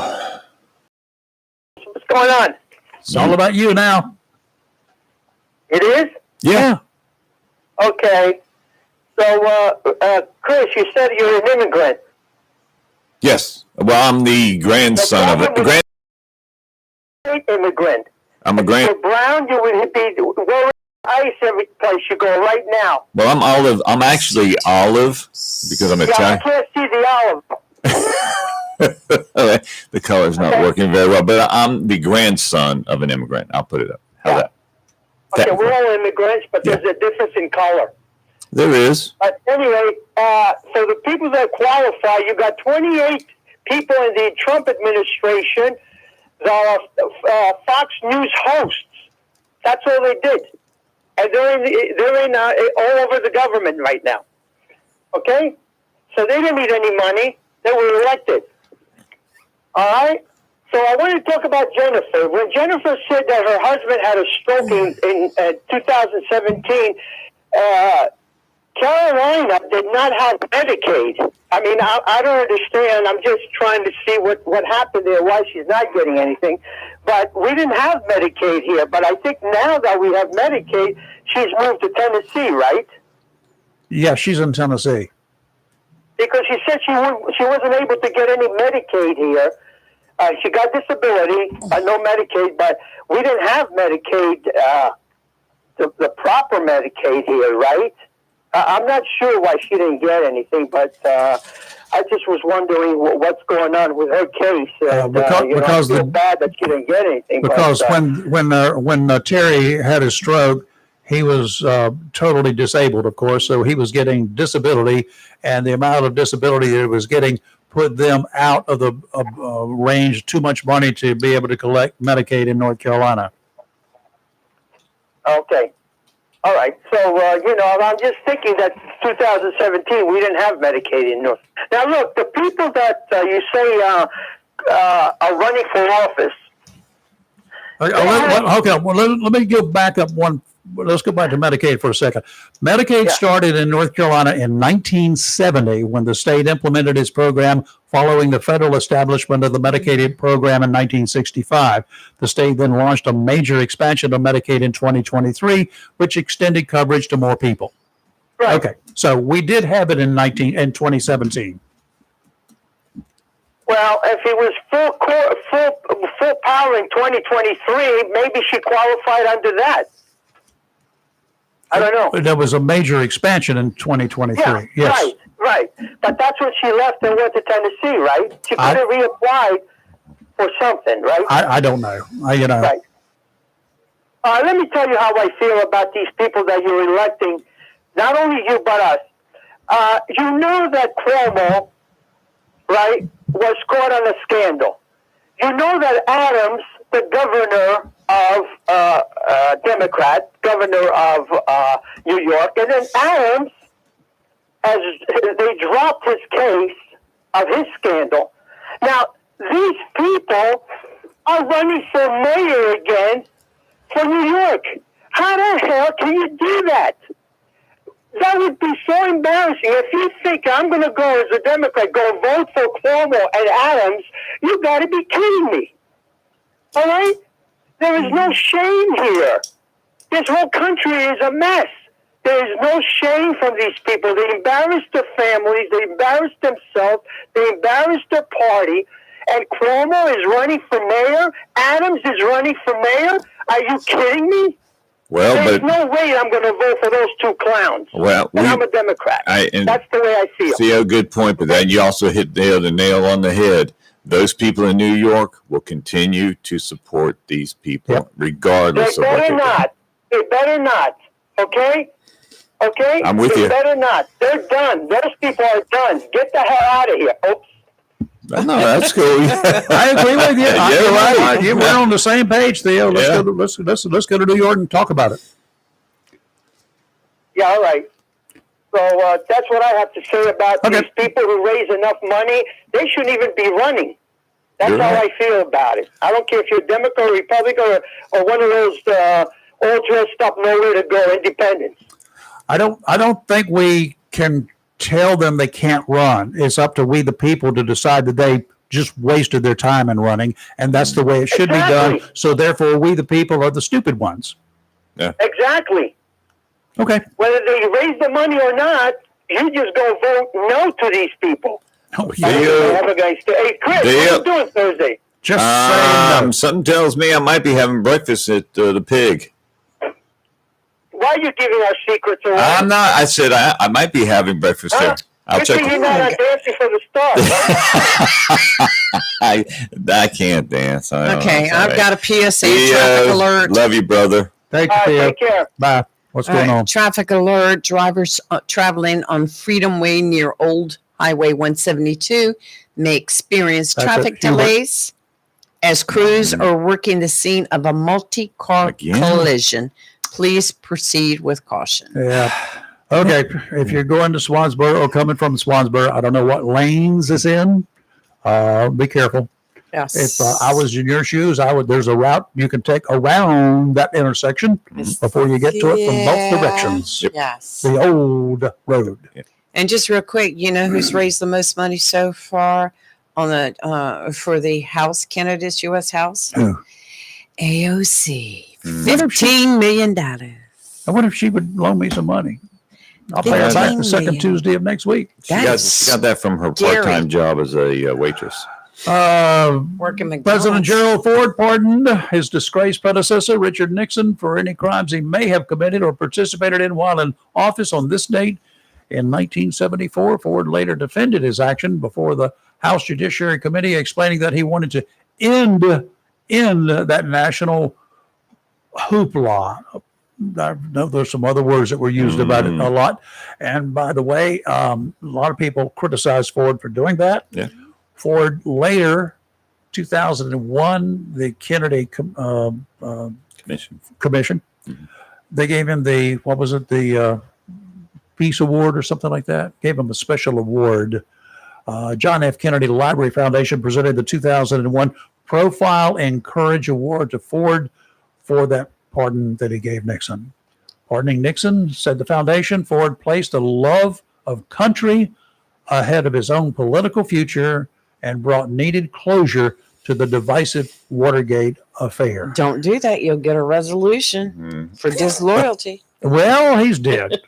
What's going on? It's all about you now. It is? Yeah. Okay. So, Chris, you said you're an immigrant. Yes. Well, I'm the grandson of it. Immigrant. I'm a If you're grand. brown, you would be wearing ice every place you go right now. Well, I'm olive. I'm actually olive because I'm Yeah, I Italian. can't see the olive. The color's not working very well, but I'm the grandson of an immigrant. I'll put it up. How Yeah. that? Okay, we're all immigrants, but there's a difference in color. There is. But anyway, so the people that qualify, you got 28 people in the Trump administration that are Fox News hosts. That's all they did. And they're in all over the government right now. Okay? So they didn't need any money. They were elected. All right? So I want to talk about Jennifer. When Jennifer said that her husband had a stroke in 2017, Carolina did not have Medicaid. I mean, I don't understand. I'm just trying to see what happened there, why she's not getting anything. But we didn't have Medicaid here. But I think now that we have Medicaid, she's moved to Tennessee, right? Yeah, she's in Tennessee. Because she said she wasn't able to get any Medicaid here. She got disability, no Medicaid, but we didn't have Medicaid, the proper Medicaid here, right? I'm not sure why she didn't get anything, but I just was wondering what's going on with her case. And, because I feel bad that she didn't get anything. Because but, when Terry had his stroke, he was totally disabled, of course, so he was getting disability, and the amount of disability that he was getting put them out of the range, too much money to be able to collect Medicaid in North Carolina. Okay. All right. So, I'm just thinking that 2017, we didn't have Medicaid in North. Now, look, the people that you say are running for office. Okay, well, let me go back up one. Let's go back to Medicaid for a second. Medicaid started in North Carolina in 1970 when the state implemented its program following the federal establishment of the Medicaid program in 1965. The state then launched a major expansion of Medicaid in 2023, which extended coverage to more people. Right. Okay, so we did have it in 2017. Well, if it was full power in 2023, maybe she qualified under that. I don't know. There was a major expansion in 2023. Yeah, Yes. right. But that's when she left and went to Tennessee, right? She could have reapplied for something, right? I don't know. Right. Let me tell you how I feel about these people that you're electing. Not only you, but us. You know that Cuomo, right, was caught on a scandal. You know that Adams, the governor of Democrat, governor of New York, and then Adams as they dropped his case of his scandal. Now, these people are running for mayor again for New York. How the hell can you do that? That would be so embarrassing. If you think I'm going to go as a Democrat, go vote for Cuomo and Adams, you got to be kidding me. All right? There is no shame here. This whole country is a mess. There is no shame from these people. They embarrass their families. They embarrass themselves. They embarrass their party. And Cuomo is running for mayor. Adams is running for mayor. Are you kidding me? Well, There's but no way I'm going to vote for those two clowns. well, And I'm a Democrat. and That's the way I feel. Theo, good point, but then you also hit the nail on the head. Those people in New York will continue to support these people, Yep. regardless They of what better they do. not. They better not. Okay? Okay? I'm with they you. better not. They're done. Those people are done. Get the hell out of here. Oops. No, that's cool. I agree with you. You're right. We're on the same page, Theo. Let's Yeah. go. Let's go to New York and talk about it. Yeah, all right. So that's what I have to say about Okay. these people who raise enough money. They shouldn't even be running. That's You're how right. I feel about it. I don't care if you're a Democrat or Republican or one of those all dressed up, nowhere to go independents. I don't think we can tell them they can't run. It's up to we the people to decide that they just wasted their time in running, and that's the way it should be done. Exactly. So therefore, we the people are the stupid ones. Exactly. Okay. Whether they raise the money or not, you just go vote no to these people. Oh, Yeah. Have a nice day. Hey, Chris, what are you doing Thursday? Just saying. Something tells me I might be having breakfast at the Pig. Why are you giving our secrets away? I'm not. I said I might be having breakfast there. I'll Good check. thing you're not on Dancing for the Stars. I can't dance. I don't Okay, know. I've Sorry. got a PSA Theo, traffic alert. Love you, brother. Thank All you, right, Theo. take care. Bye. What's All going right, on? traffic alert. Drivers traveling on Freedom Way near Old Highway 172 may experience That's traffic at Hubert. delays as crews are working the scene of a multi-car Again? collision. Please proceed with caution. Yeah. Okay. If you're going to Swansboro or coming from Swansboro, I don't know what lanes it's in. Be careful. Yes. If I was in your shoes, there's a route you can take around that intersection before you get to it from both directions. Yep. Yes. The old road. And just real quick, you know who's raised the most money so far on the for the House candidates, U.S. House? Who? AOC. What if she- $15 million. I wonder if she would loan me some money. I'll pay her back the second 15 Tuesday of next week. She got that from her Gary. part-time job as a waitress. Working McDonald's. President Gerald Ford pardoned his disgraced predecessor, Richard Nixon, for any crimes he may have committed or participated in while in office on this date in 1974. Ford later defended his action before the House Judiciary Committee, explaining that he wanted to end that national hoopla. I know there's some other words that were used about it a lot. And by the way, a lot of people criticized Ford for doing that. Yeah. Ford later, 2001, the Kennedy Commission, they gave him the Peace Award or something like that. Gave him a special award. John F. Kennedy Library Foundation presented the 2001 Profile and Courage Award to Ford for that pardon that he gave Nixon. Pardoning Nixon, said the foundation, Ford placed the love of country ahead of his own political future and brought needed closure to the divisive Watergate affair. Don't do that. You'll get a resolution for disloyalty. Well, he's dead.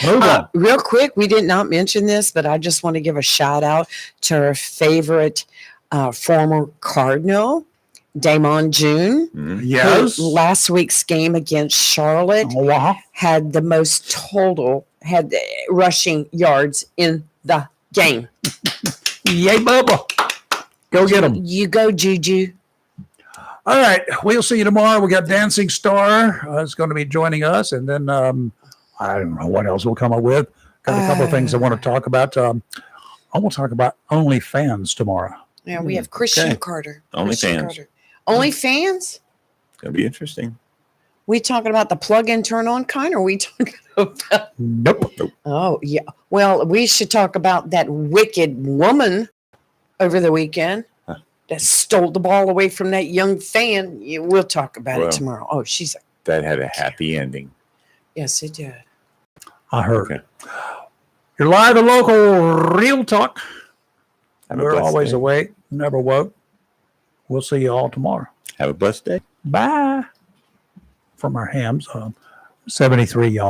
Move on. Real quick, we did not mention this, but I just want to give a shout out to our favorite former Cardinal, Damon June. Yes. Who last week's game against Charlotte had the most had the rushing yards in the game. Yay, Bubba. Go get him. You go, Juju. All right. We'll see you tomorrow. We got Dancing Star is going to be joining us. And then I don't know what else we'll come up with. Got a couple of things I want to talk about. I want to talk about OnlyFans tomorrow. Yeah, we have Christian Okay. Carter. OnlyFans. OnlyFans? Gonna be interesting. We talking about the plug-in turn-on kind, or we talking about? Nope. Oh yeah. Well, we should talk about that wicked woman over the weekend that stole the ball away from that young fan. We'll talk about it tomorrow. Oh, she's That had a happy ending. yes, it did. I heard. Okay. You're live and local, real talk. Have a We're blessed always day. awake, never woke. We'll see you all tomorrow. Have a blessed day. Bye. From our hams, 73 y'all.